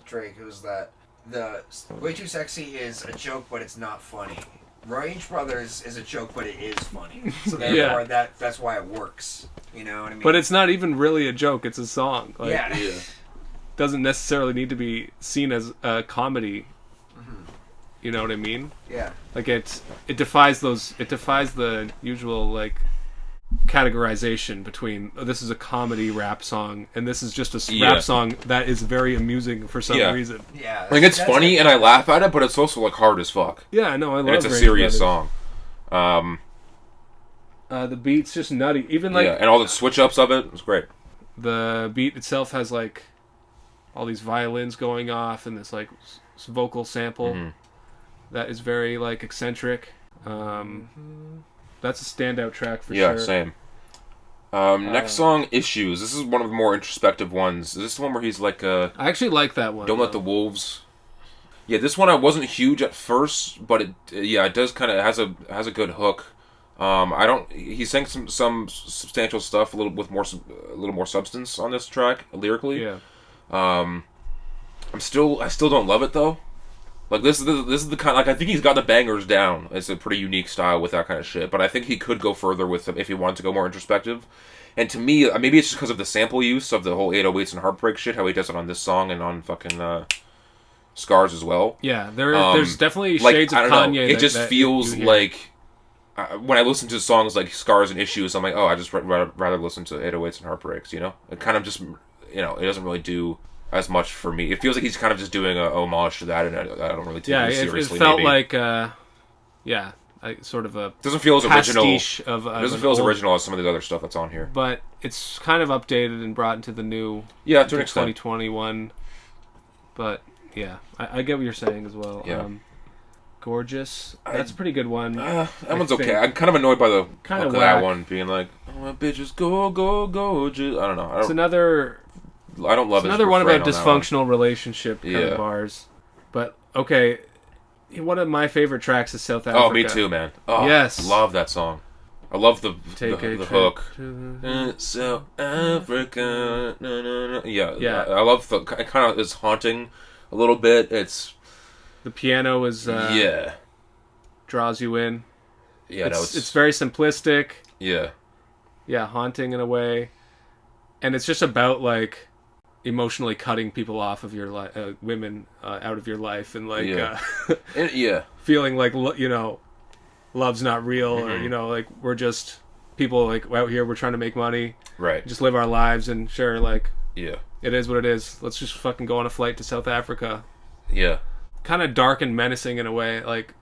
Drake. It was that the Way Too Sexy is a joke, but it's not funny. Range Brothers is a joke, but it is funny. So therefore, that's why it works. You know what I mean? But it's not even really a joke. It's a song. Like, yeah. Doesn't necessarily need to be seen as a comedy. Mm-hmm. You know what I mean? Yeah. Like it defies the usual like categorization between this is a comedy rap song and this is just a rap song that is very amusing for some reason. Yeah, like it's funny and I laugh at it, but it's also like hard as fuck. Yeah, no, I love it. It's a serious song. The beat's just nutty. Even like and all the switch ups of it's great. The beat itself has like all these violins going off and this like vocal sample that is very like eccentric. That's a standout track for sure. Yeah, same. Next song, Issues. This is one of the more introspective ones. Is this the one where he's like, I actually like that one. Don't let the wolves... Yeah, this one I wasn't huge at first, but it does kind of has a good hook. He sang some substantial stuff, a little more substance on this track, lyrically. Yeah. I still don't love it, though. Like, this is the kind... Like, I think he's got the bangers down. It's a pretty unique style with that kind of shit. But I think he could go further with them if he wanted to go more introspective. And to me, maybe it's just because of the sample use of the whole 808s and Heartbreak shit, how he does it on this song and on fucking Scars as well. Yeah, there's definitely shades of Kanye. It just feels like when I listen to songs like Scars and Issues, I'm like, oh, I just rather listen to 808s and Heartbreaks. You know, it kind of just it doesn't really do as much for me. It feels like he's kind of just doing a homage to that, and I don't really take it seriously. It felt like sort of a doesn't feel as original. It doesn't feel as original as some of the other stuff that's on here. But it's kind of updated and brought into the new to an extent 2021. But yeah, I get what you're saying as well. Yeah. Gorgeous. That's a pretty good one. That one's okay. I'm kind of annoyed by the kind of that one being like, oh, my bitches go gorgeous. I don't know. It's another. I don't love it. Another one about dysfunctional relationship kind of bars. But okay, one of my favorite tracks is South Africa. Oh, me too, man. Oh, yes, love that song. I love the hook. South Africa. No. Yeah. I love it kind of is haunting a little bit. It's the piano is draws you in. Yeah, it's very simplistic. Yeah. Yeah, haunting in a way, and it's just about like emotionally cutting people off of your life, women out of your life, and like feeling like love's not real, or like we're just people like out here, we're trying to make money, right? Just live our lives, and sure, like it is what it is. Let's just fucking go on a flight to South Africa. Yeah, kind of dark and menacing in a way. Like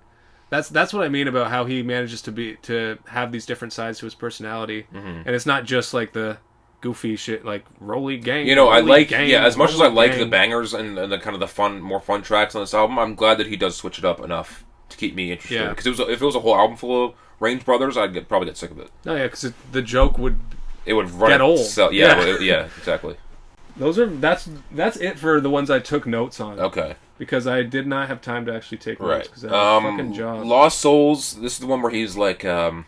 that's what I mean about how he manages to have these different sides to his personality, and it's not just like the goofy shit like Rolly Gang. I like gang, as much as I like gang. the bangers and the kind of the more fun tracks on this album, I'm glad that he does switch it up enough to keep me interested. Yeah, because if it was a whole album full of Range Brothers, I'd probably get sick of it. No, yeah, because the joke would get old. Yeah, exactly. That's it for the ones I took notes on. Okay. Because I did not have time to actually take notes because I had a fucking job. Lost Souls. This is the one where he's like, I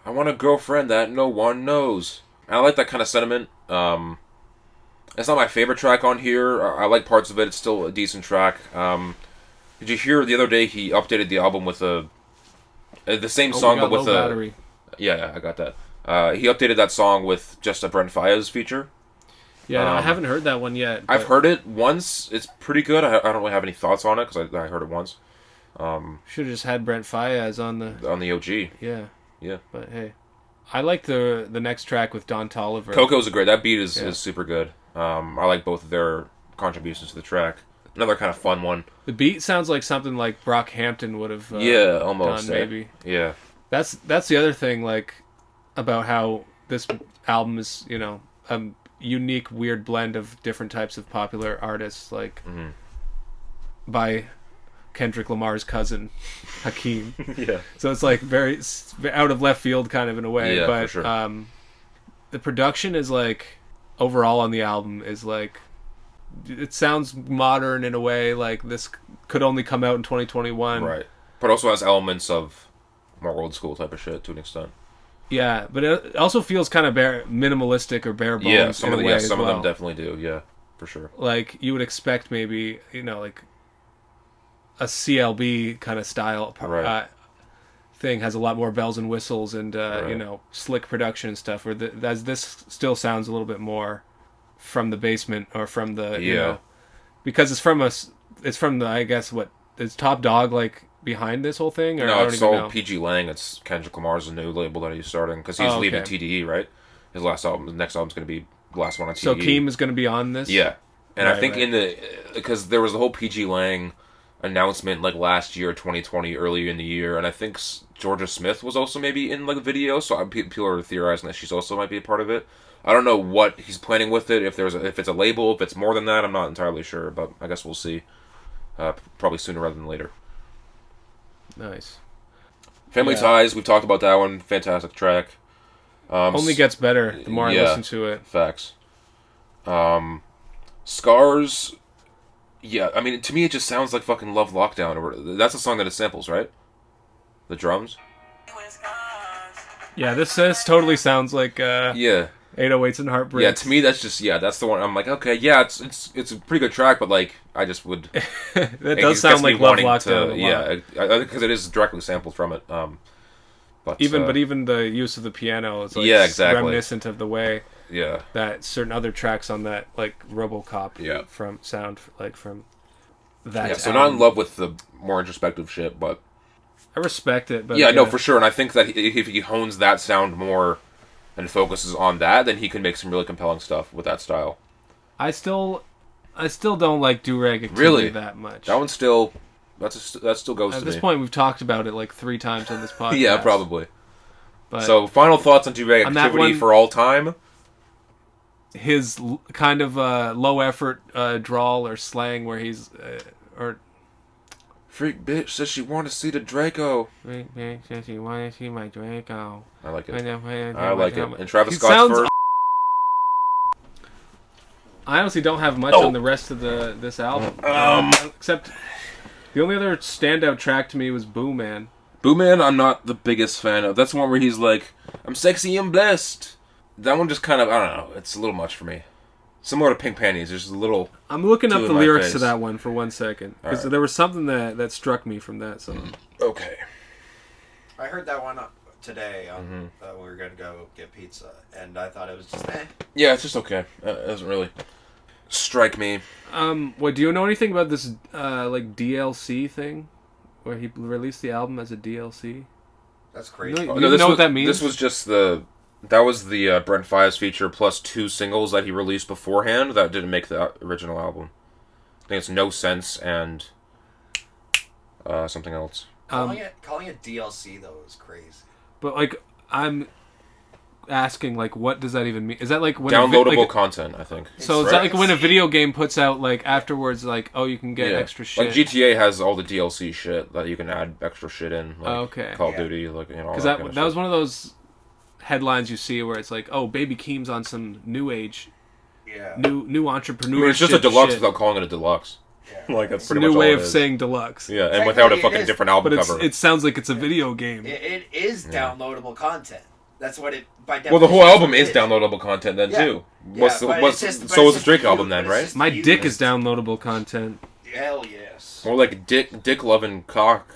want a girlfriend that no one knows. I like that kind of sentiment. It's not my favorite track on here. I like parts of it. It's still a decent track. Did you hear the other day he updated the album with the same song but with battery. Yeah, I got that. He updated that song with just a Brent Faiyaz feature. Yeah, no, I haven't heard that one yet. I've heard it once. It's pretty good. I don't really have any thoughts on it because I heard it once. Should have just had Brent Faiyaz on the OG. Yeah. Yeah. But hey, I like the next track with Don Toliver. Coco's a great. That beat is super good. I like both of their contributions to the track. Another kind of fun one. The beat sounds like something like Brockhampton would have almost done, maybe. Yeah. That's the other thing, like, about how this album is, a unique, weird blend of different types of popular artists, like by Kendrick Lamar's cousin, Hakeem. Yeah. So it's like very out of left field kind of in a way. Yeah, but for sure. The production is like, overall on the album is like, it sounds modern in a way, like this could only come out in 2021. Right. But also has elements of more old school type of shit to an extent. Yeah, but it also feels kind of minimalistic or bare bones. Yeah, some of them definitely do. Yeah, for sure. Like you would expect maybe, like a CLB kind of style thing has a lot more bells and whistles and slick production and stuff. Where as this still sounds a little bit more from the basement or from the because it's from the I guess what is Top Dog like behind this whole thing? Or no, it's all PG Lang. It's Kendrick Lamar's new label that he's starting because he's leaving TDE, right? His next album's going to be the last one on TDE. So Keem is going to be on this? Yeah. And I think because there was the whole PG Lang announcement like last year, 2020, earlier in the year, and I think Georgia Smith was also maybe in like the video, so people are theorizing that she's also might be a part of it. I don't know what he's planning with it, if it's a label, if it's more than that, I'm not entirely sure, but I guess we'll see. Probably sooner rather than later. Nice. Family Ties, we've talked about that one. Fantastic track. Only gets better the more I listen to it. Facts. Scars, I mean, to me it just sounds like fucking Love Lockdown. That's a song that it samples, right? The drums? Yeah, this totally sounds like 808s and Heartbreaks. Yeah, to me that's just that's the one. I'm like, okay, it's a pretty good track, but like I just would. That does sound like Love Lockdown. Because it is directly sampled from it. But even the use of the piano is like reminiscent of the way that certain other tracks on that like RoboCop from sound like from. that. Yeah, so not in love with the more introspective shit, but I respect it. But yeah, no, for sure. And I think that if he hones that sound more and focuses on that, then he can make some really compelling stuff with that style. I still don't like Do-Rag Activity that much. That one still, that still goes to me. At this point, we've talked about it like 3 times on this podcast. Yeah, probably. But so, final thoughts on Do-Rag Activity for all time? His kind of low-effort drawl or slang where he's... Freak bitch says she want to see the Draco. Freak bitch says she want to see my Draco. I like it. I like it. And Travis Scott's sounds first... I honestly don't have much on the rest of this album. Except the only other standout track to me was Boo Man. Boo Man, I'm not the biggest fan of. That's the one where he's like, I'm sexy and blessed. That one just kind of, I don't know, it's a little much for me. Similar to Pink Panties, there's a little... I'm looking up the lyrics to that one for 1 second. Because there was something that struck me from that song. Okay. I heard that one today on we were going to go get pizza, and I thought it was just Yeah, it's just okay. It doesn't really strike me. What, do you know anything about this like DLC thing? Where he released the album as a DLC? That's crazy. You know what that means? This was just the... That was the Brent Faiyaz feature plus 2 singles that he released beforehand that didn't make the original album. I think it's No Sense and something else. Calling it DLC though is crazy. But like, I'm asking, like, what does that even mean? Is that like when downloadable content? I think. So is that like when a video game puts out like afterwards, like, oh, you can get extra shit? Like GTA has all the DLC shit that you can add extra shit in. Like Call of Duty, like because that was one of those headlines you see where it's like, oh, Baby Keem's on some new age, new entrepreneur. I mean, it's just a deluxe without calling it a deluxe. Yeah. Like that's it's pretty a new much way all of it is. saying deluxe. Yeah, and without a fucking different album cover. It sounds like it's a video game. It is downloadable content. That's what it by definition. Well, the whole album is downloadable content then too. So is the Drake album then, right? My dick is downloadable content. Hell yes. More like dick loving cock.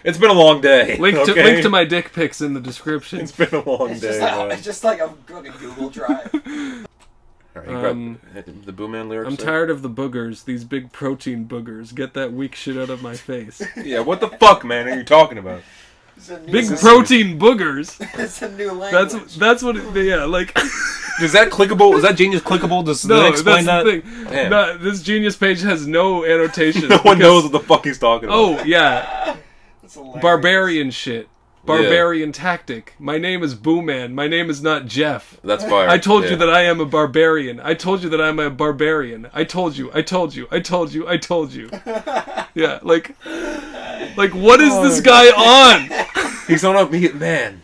It's been a long day. Link to my dick pics in the description. It's been a long day. It's just like a Google Drive. Right, you got the Boo Man lyrics. I'm tired of the boogers. These big protein boogers. Get that weak shit out of my face. Yeah, what the fuck, man, are you talking about? Big protein boogers. It's a new language. That's what. Like. Is that clickable? Is that Genius clickable? Does that explain that's the thing. No, this Genius page has no annotation. No one knows what the fuck he's talking about. Oh yeah. Barbarian shit. Barbarian tactic. My name is Boo Man. My name is not Jeff. That's fire. I told you that I am a barbarian. I told you that I'm a barbarian. I told you. Yeah, like what is this guy on? He's on a man.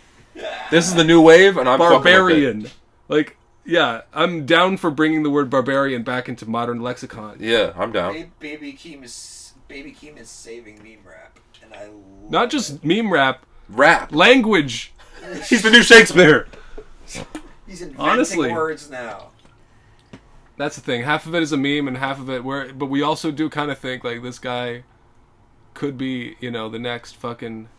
This is the new wave, and I'm barbarian. Like, yeah, I'm down for bringing the word barbarian back into modern lexicon. Yeah, I'm down. Baby Keem is saving meme rap, and I love not just meme rap. Rap. Language. He's the new Shakespeare. He's inventing words now. That's the thing. Half of it is a meme and half of it but we also do kind of think like this guy could be, the next fucking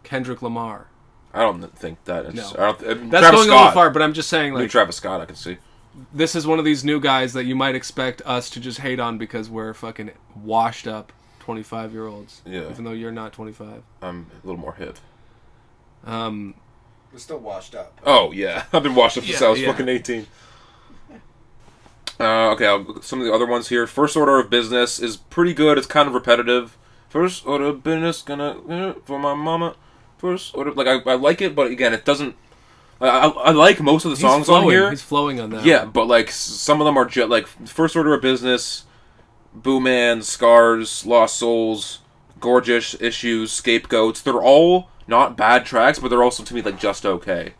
Kendrick Lamar. I don't think that. No. That's Travis going Scott. a little far, but I'm just saying like... New Travis Scott, I can see. This is one of these new guys that you might expect us to just hate on because we're fucking washed up 25-year-olds. Yeah. Even though you're not 25. I'm a little more hip. We're still washed up. Oh, yeah. I've been washed up since I was fucking 18. Okay, some of the other ones here. First Order of Business is pretty good. It's kind of repetitive. First Order of Business, gonna for my mama. First Order, like I like it, but again, it doesn't. I like most of the songs on here. He's flowing on that. Yeah, but like some of them are like First Order of Business, Boo Man, Scars, Lost Souls, Gorgeous, Issues, Scapegoats. They're all not bad tracks, but they're also to me like just okay.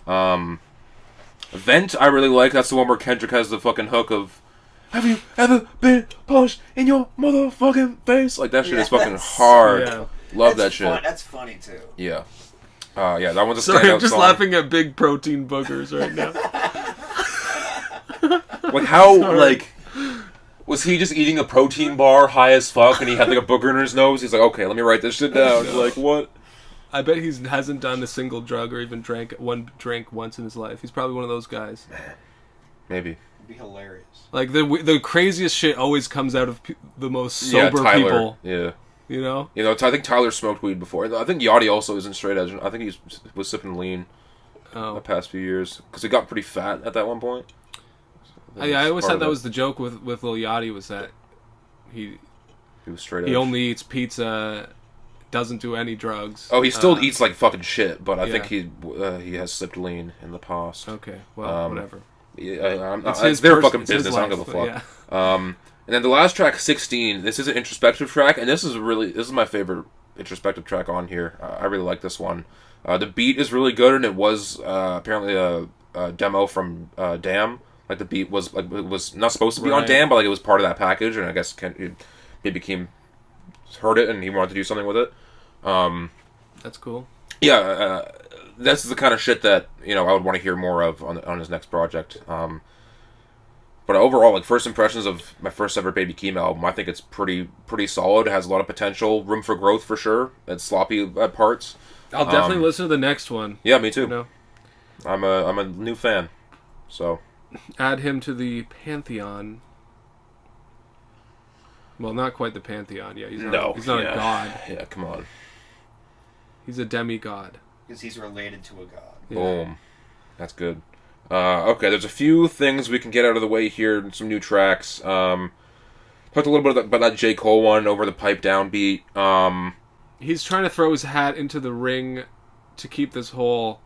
Vent, I really like. That's the one where Kendrick has the fucking hook of "Have you ever been punched in your motherfucking face?" Like that shit is fucking hard. Yeah. Love that shit. That's funny too. Yeah. Yeah, that one's a standout Sorry, I'm just song. laughing at big protein boogers right now. Like how, like, was he just eating a protein bar high as fuck and he had like a booger in his nose? He's like, okay, let me write this shit down. Like, what? I bet he hasn't done a single drug or even drank one drink once in his life. He's probably one of those guys. Maybe. It'd be hilarious. Like the craziest shit always comes out of the most sober people. Yeah. You know? I think Tyler smoked weed before. I think Yachty also isn't straight edge. I think he was sipping lean the past few years. Because he got pretty fat at that one point. I always thought that was the joke with Lil Yachty, was that he was straight edge. He only eats pizza, doesn't do any drugs. Oh, he still eats like fucking shit, but I think he has sipped lean in the past. Okay, well, whatever. Yeah, it's their fucking business. I don't give a fuck. Yeah. And then the last track, 16. This is an introspective track, and this is my favorite introspective track on here. I really like this one. The beat is really good, and it was apparently a demo from Damn. Like the beat was like it was not supposed to be on Damn, but like it was part of that package, and I guess Baby Keem heard it and he wanted to do something with it. That's cool. Yeah, that's the kind of shit that I would want to hear more of on his next project. But overall, like first impressions of my first ever Baby Keem album, I think it's pretty solid. It has a lot of potential, room for growth for sure. It's sloppy at parts. I'll definitely listen to the next one. Yeah, me too. I'm a new fan, so add him to the pantheon. Well, not quite the pantheon. Yeah, he's not a god. Yeah, come on. He's a demigod. Because he's related to a god. Yeah. Boom. That's good. Okay, there's a few things we can get out of the way here. Some new tracks. Talked a little bit about that J.Cole one over the pipe down beat. He's trying to throw his hat into the ring to keep this whole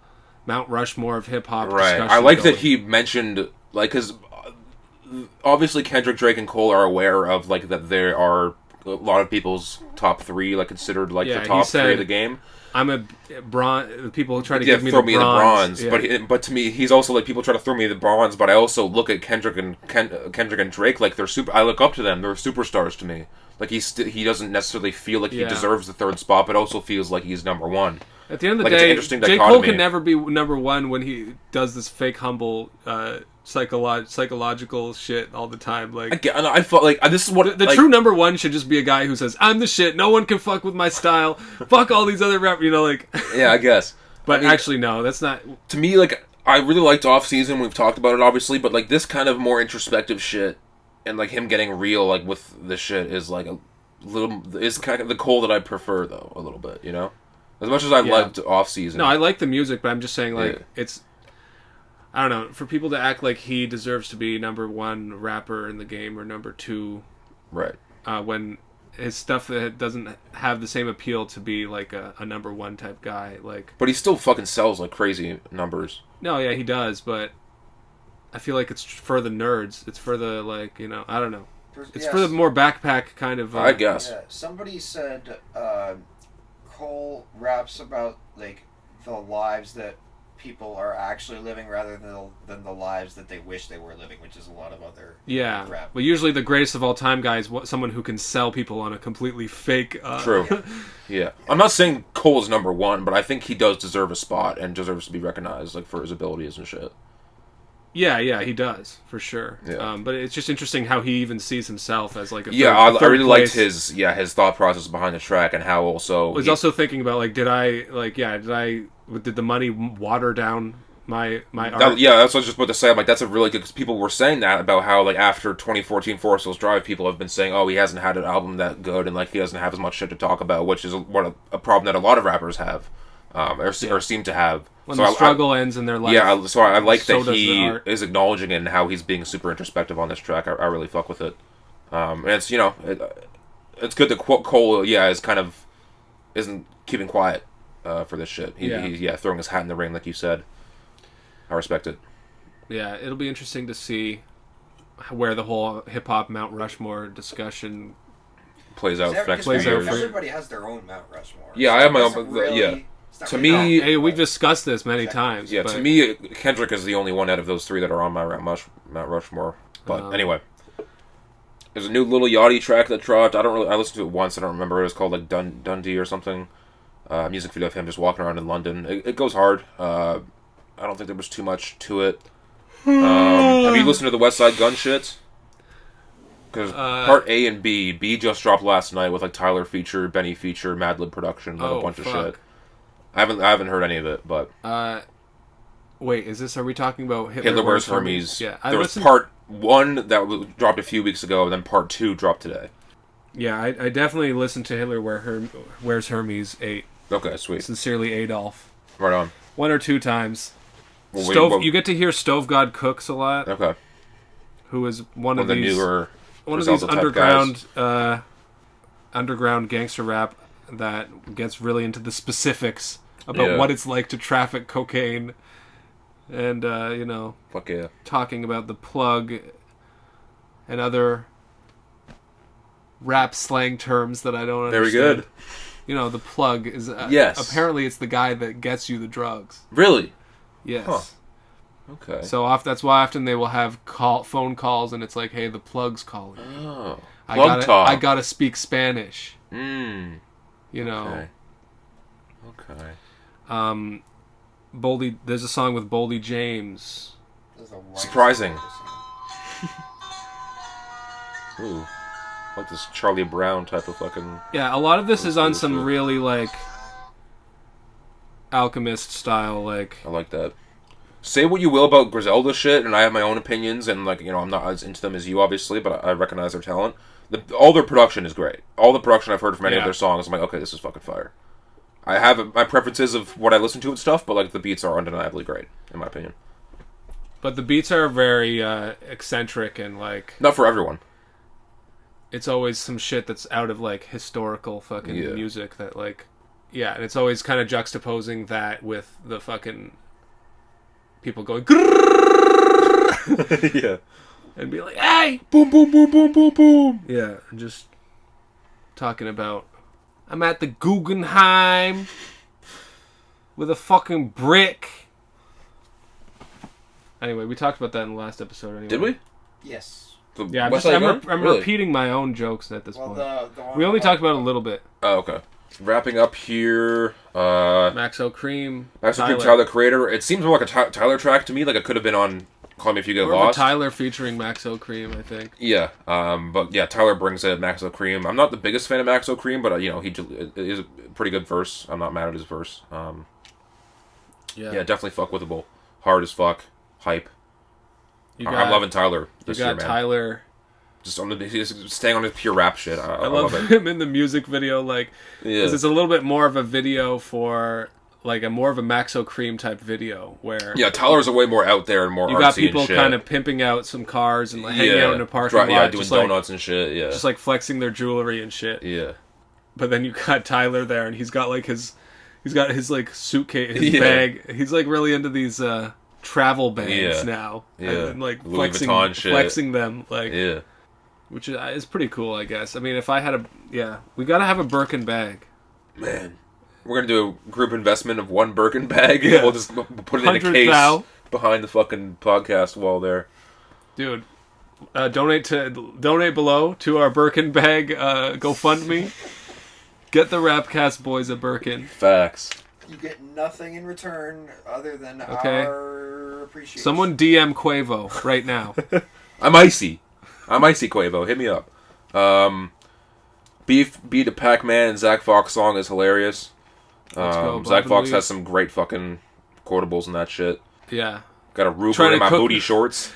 Mount Rushmore of hip-hop discussion I like going. that he mentioned, like, because obviously Kendrick, Drake, and Cole are aware of, like, that there are a lot of people's top three, like, considered, like, the top three of the game. I'm a bronze. People try to give me throw the me bronze. The bronze. But to me, he's also like people try to throw me the bronze. But I also look at Kendrick and Drake like they're super. I look up to them. They're superstars to me. Like he doesn't necessarily feel like he deserves the third spot, but also feels like he's number one. At the end of the day, J. Cole can never be number one when he does this fake humble psychological shit all the time. Like I felt like this is what the true number one should just be a guy who says, "I'm the shit. No one can fuck with my style. Fuck all these other rappers." Yeah, I guess. But actually, no, that's not. To me, like I really liked Off Season. We've talked about it obviously, but like this kind of more introspective shit and like him getting real like with the shit is like a little is kind of the Cole that I prefer though a little bit. As much as I liked Off Season. No, I like the music, but I'm just saying like it's. I don't know, for people to act like he deserves to be number one rapper in the game or number two, right? When his stuff that doesn't have the same appeal to be like a number one type guy, like. But he still fucking sells like crazy numbers. No, yeah, he does, but I feel like it's for the nerds. It's for the like I don't know. It's for the more backpack kind of. I guess. Yeah. Somebody said Cole raps about like the lives that people are actually living rather than the lives that they wish they were living, which is a lot of other rap. But usually the greatest of all time guy is someone who can sell people on a completely fake. True. Yeah, I'm not saying Cole's number one, but I think he does deserve a spot and deserves to be recognized like for his abilities and shit. Yeah, he does for sure. Yeah. But it's just interesting how he even sees himself as like a third, I really liked his thought process behind the track and how also I was also thinking about like did the money water down my art? That's what I was just about to say. I'm like that's a really good because people were saying that about how like after 2014 Forest Hills Drive people have been saying he hasn't had an album that good and like he doesn't have as much shit to talk about, which is a problem that a lot of rappers have or seem to have. When the struggle ends in their life. Yeah, so I like that he is acknowledging it and how he's being super introspective on this track. I really fuck with it. And it's, it's good that Cole, isn't keeping quiet for this shit. He's throwing his hat in the ring, like you said. I respect it. Yeah, it'll be interesting to see where the whole hip-hop Mount Rushmore discussion plays out. Everybody has their own Mount Rushmore. Yeah, I have my own, To me, hey, we've discussed this many times. Yeah, to me, Kendrick is the only one out of those three that are on my Mount Rushmore. But anyway, there's a new Lil Yachty track that dropped. I listened to it once. I don't remember. It was called like Dundee or something. Music video of him just walking around in London. It goes hard. I don't think there was too much to it. Have you listened to the Westside Gunn shit? Because part A and B just dropped last night with like Tyler feature, Benny feature, Madlib production, and a bunch of shit. I haven't heard any of it, but Wait, are we talking about Hitler Wears Hermes? Yeah. There was part 1 that dropped a few weeks ago, and then part 2 dropped today. Yeah, I definitely listened to Hitler Wears Hermes 8. Okay, sweet. Sincerely, Adolf. Right on. 1 or 2 times. Well, you get to hear Stove God Cooks a lot. Okay. Who is one of the these newer one of these underground gangster rap that gets really into the specifics about what it's like to traffic cocaine, and fuck yeah, talking about the plug and other rap slang terms that I don't understand. Very good. The plug is yes. Apparently, it's the guy that gets you the drugs. Really? Yes. Huh. Okay. So that's why often they will have phone calls, and it's like, "Hey, the plug's calling." Oh. I gotta speak Spanish. Okay. Okay. Boldy. There's a song with Boldy James. Surprising. Ooh. Like this Charlie Brown type of fucking... Yeah, a lot of this is on some really, Alchemist style, I like that. Say what you will about Griselda shit, and I have my own opinions, and, I'm not as into them as you, obviously, but I recognize their talent. All their production is great. All the production I've heard from any of their songs, I'm like, okay, this is fucking fire. I have my preferences of what I listen to and stuff, but, the beats are undeniably great, in my opinion. But the beats are very eccentric and, Not for everyone. It's always some shit that's out of, historical fucking music that, Yeah, and it's always kind of juxtaposing that with the fucking people going... Yeah. And be like, hey! Boom, boom, boom, boom, boom, boom. Yeah, and just talking about... I'm at the Guggenheim with a fucking brick. Anyway, we talked about that in the last episode anyway. Did we? Yes. I'm repeating my own jokes at this point. We only talked about it a little bit. Oh, okay. Wrapping up here, Maxo Kream, Tyler Creator. It seems more like a Tyler track to me. It could have been on Call Me If You Get Lost. Tyler featuring Maxo Kream, I think. Yeah, but yeah, Tyler brings it. Maxo Kream. I'm not the biggest fan of Maxo Kream, but he is a pretty good verse. I'm not mad at his verse. Yeah, definitely fuckable. Hard as fuck. Hype. I'm loving Tyler this year, man. Tyler. He's staying on his pure rap shit. I love him in the music video, because it's a little bit more of a video for, more of a Maxo Kream type video, where... Yeah, Tyler's a way more out there and more artsy. You got people kind of pimping out some cars and hanging out in a parking lot. Yeah, doing donuts and shit, yeah. Just, flexing their jewelry and shit. Yeah. But then you got Tyler there, and he's got, his suitcase, his bag. He's, really into these, travel bags now. Yeah. And, Louis Vuitton shit. Flexing them, which is pretty cool, I guess. I mean, if I had we gotta have a Birkin bag. Man. We're gonna do a group investment of one Birkin bag, and we'll just put it in a case behind the fucking podcast wall there. Dude, donate below to our Birkin bag GoFundMe. Get the Rapcast boys a Birkin. Facts. You get nothing in return other than our appreciation. Someone DM Quavo right now. I'm icy Quavo. Hit me up. Beef Beat a Pac-Man and Zach Fox song is hilarious. Zach Fox has some great fucking quotables and that shit. Yeah. Got a roof in my booty shorts.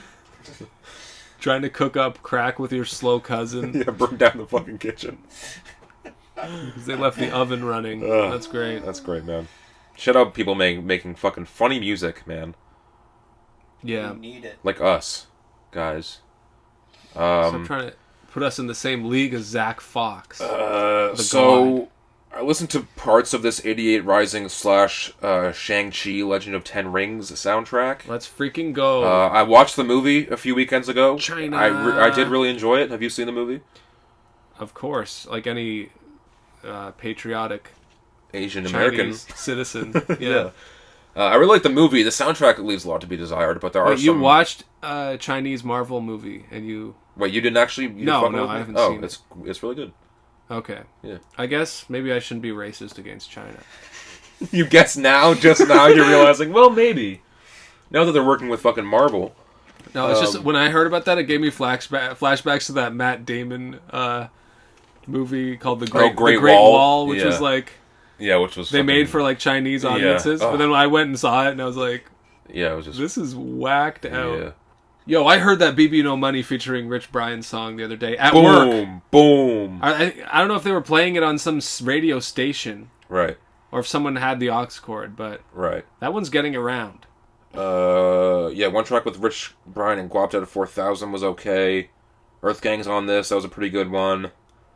Trying to cook up crack with your slow cousin. Yeah, burn down the fucking kitchen. Because they left the oven running. That's great. That's great, man. Shout out people making fucking funny music, man. Yeah. We need it. Like us, guys. Stop trying to put us in the same league as Zach Fox. God. I listened to parts of this 88 Rising / Shang-Chi Legend of Ten Rings soundtrack. Let's freaking go. I watched the movie a few weekends ago. China. I did really enjoy it. Have you seen the movie? Of course. Like any patriotic Asian American citizen. Yeah. I really like the movie. The soundtrack leaves a lot to be desired, but there are some... You watched a Chinese Marvel movie, and you... Wait, you didn't actually... No, I haven't seen it. It's really good. Okay. Yeah. I guess maybe I shouldn't be racist against China. You guess now? Just now you're realizing, well, maybe. Now that they're working with fucking Marvel. No, it's just, when I heard about that, it gave me flashbacks to that Matt Damon movie called The Great Wall, which was like... Yeah, which was... They made for, like, Chinese audiences. Yeah. But then I went and saw it, and I was like... Yeah, it was just... This is whacked out. Yeah. Yo, I heard that BB No Money featuring Rich Brian's song the other day at boom, work. Boom. I don't know if they were playing it on some radio station. Right. Or if someone had the aux cord, but... Right. That one's getting around. Yeah, one track with Rich Brian and Guap out of 4000 was okay. Earth Gang's on this. That was a pretty good one.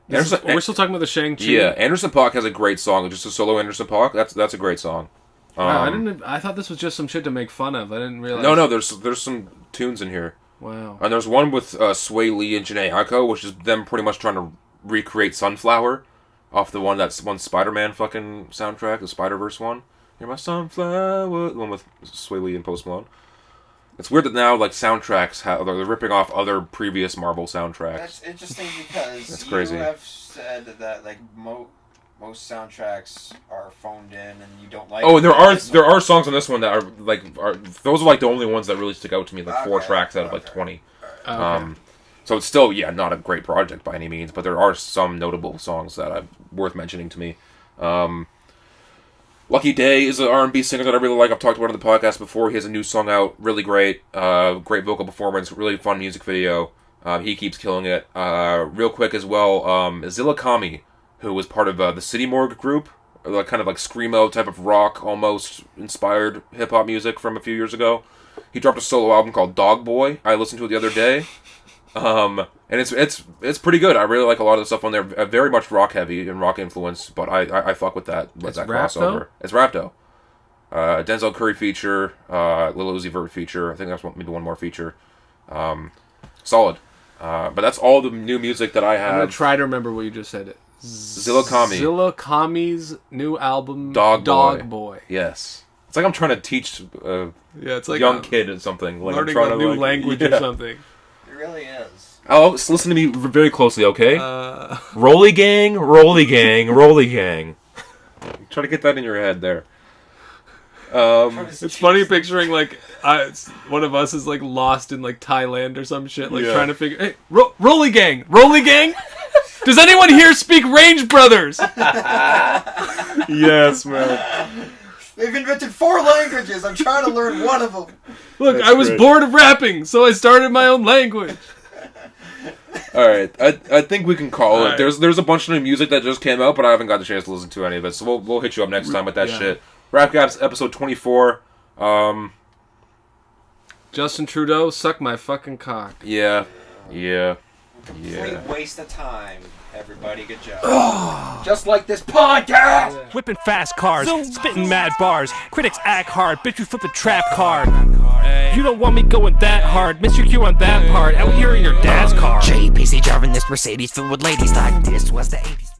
We're still talking about the Shang-Chi. Yeah, Anderson .Paak has a great song. Just a solo Anderson .Paak. That's a great song. Wow, I thought this was just some shit to make fun of. I didn't realize. No, there's some tunes in here. Wow. And there's one with Sway Lee and Janae Aiko, which is them pretty much trying to recreate Sunflower off the one Spider-Man fucking soundtrack, the Spider-Verse one. You're my sunflower, the one with Sway Lee and Post Malone. It's weird that now like soundtracks they're ripping off other previous Marvel soundtracks. That's interesting because that's crazy. You have said that like most soundtracks are phoned in and you don't like. Oh, and there are songs on this one that are those are like the only ones that really stick out to me. Like 4 tracks out of like 20. Okay. So it's still not a great project by any means, but there are some notable songs that are worth mentioning to me. Lucky Day is an R&B singer that I really like. I've talked about it on the podcast before. He has a new song out, really great. Great vocal performance, really fun music video. He keeps killing it. Real quick as well, Zilla Kami, who was part of the City Morgue group, kind of like screamo type of rock, almost inspired hip-hop music from a few years ago. He dropped a solo album called Dog Boy. I listened to it the other day. And it's pretty good. I really like a lot of the stuff on there. Very much rock heavy and rock influence, but I fuck with that. With that crossover. It's Rapto. Denzel Curry feature, Lil Uzi Vert feature. I think that's maybe one more feature. Solid. But that's all the new music that I have. I'm gonna try to remember what you just said. Zilla Kami. Zilla Kami's new album, Dog Boy. Yes. It's like I'm trying to teach it's like young kid or something. Like learning I'm trying a new language or something. It really is. Oh, listen to me very closely, okay? Rolly gang, rolly gang, rolly gang. Try to get that in your head there. It's funny picturing like one of us is like lost in like Thailand or some shit, like trying to figure. Hey, rolly gang, rolly gang. Does anyone here speak Range Brothers? Yes, man. They've invented 4 languages. I'm trying to learn one of them. Look, I was bored of rapping, so I started my own language. All right, I think we can call it. Right. There's a bunch of new music that just came out, but I haven't got the chance to listen to any of it. So we'll hit you up next time with that shit. Rapcast episode 24. Justin Trudeau, suck my fucking cock. Yeah. Complete waste of time. Everybody, good job. Just like this podcast. Whipping fast cars, spitting mad bars. Critics act hard, bitch, we flip the trap card. You don't want me going that hard. Miss your cue on that part. Out here in your dad's car. JPC driving this Mercedes filled with ladies like this was the 80s.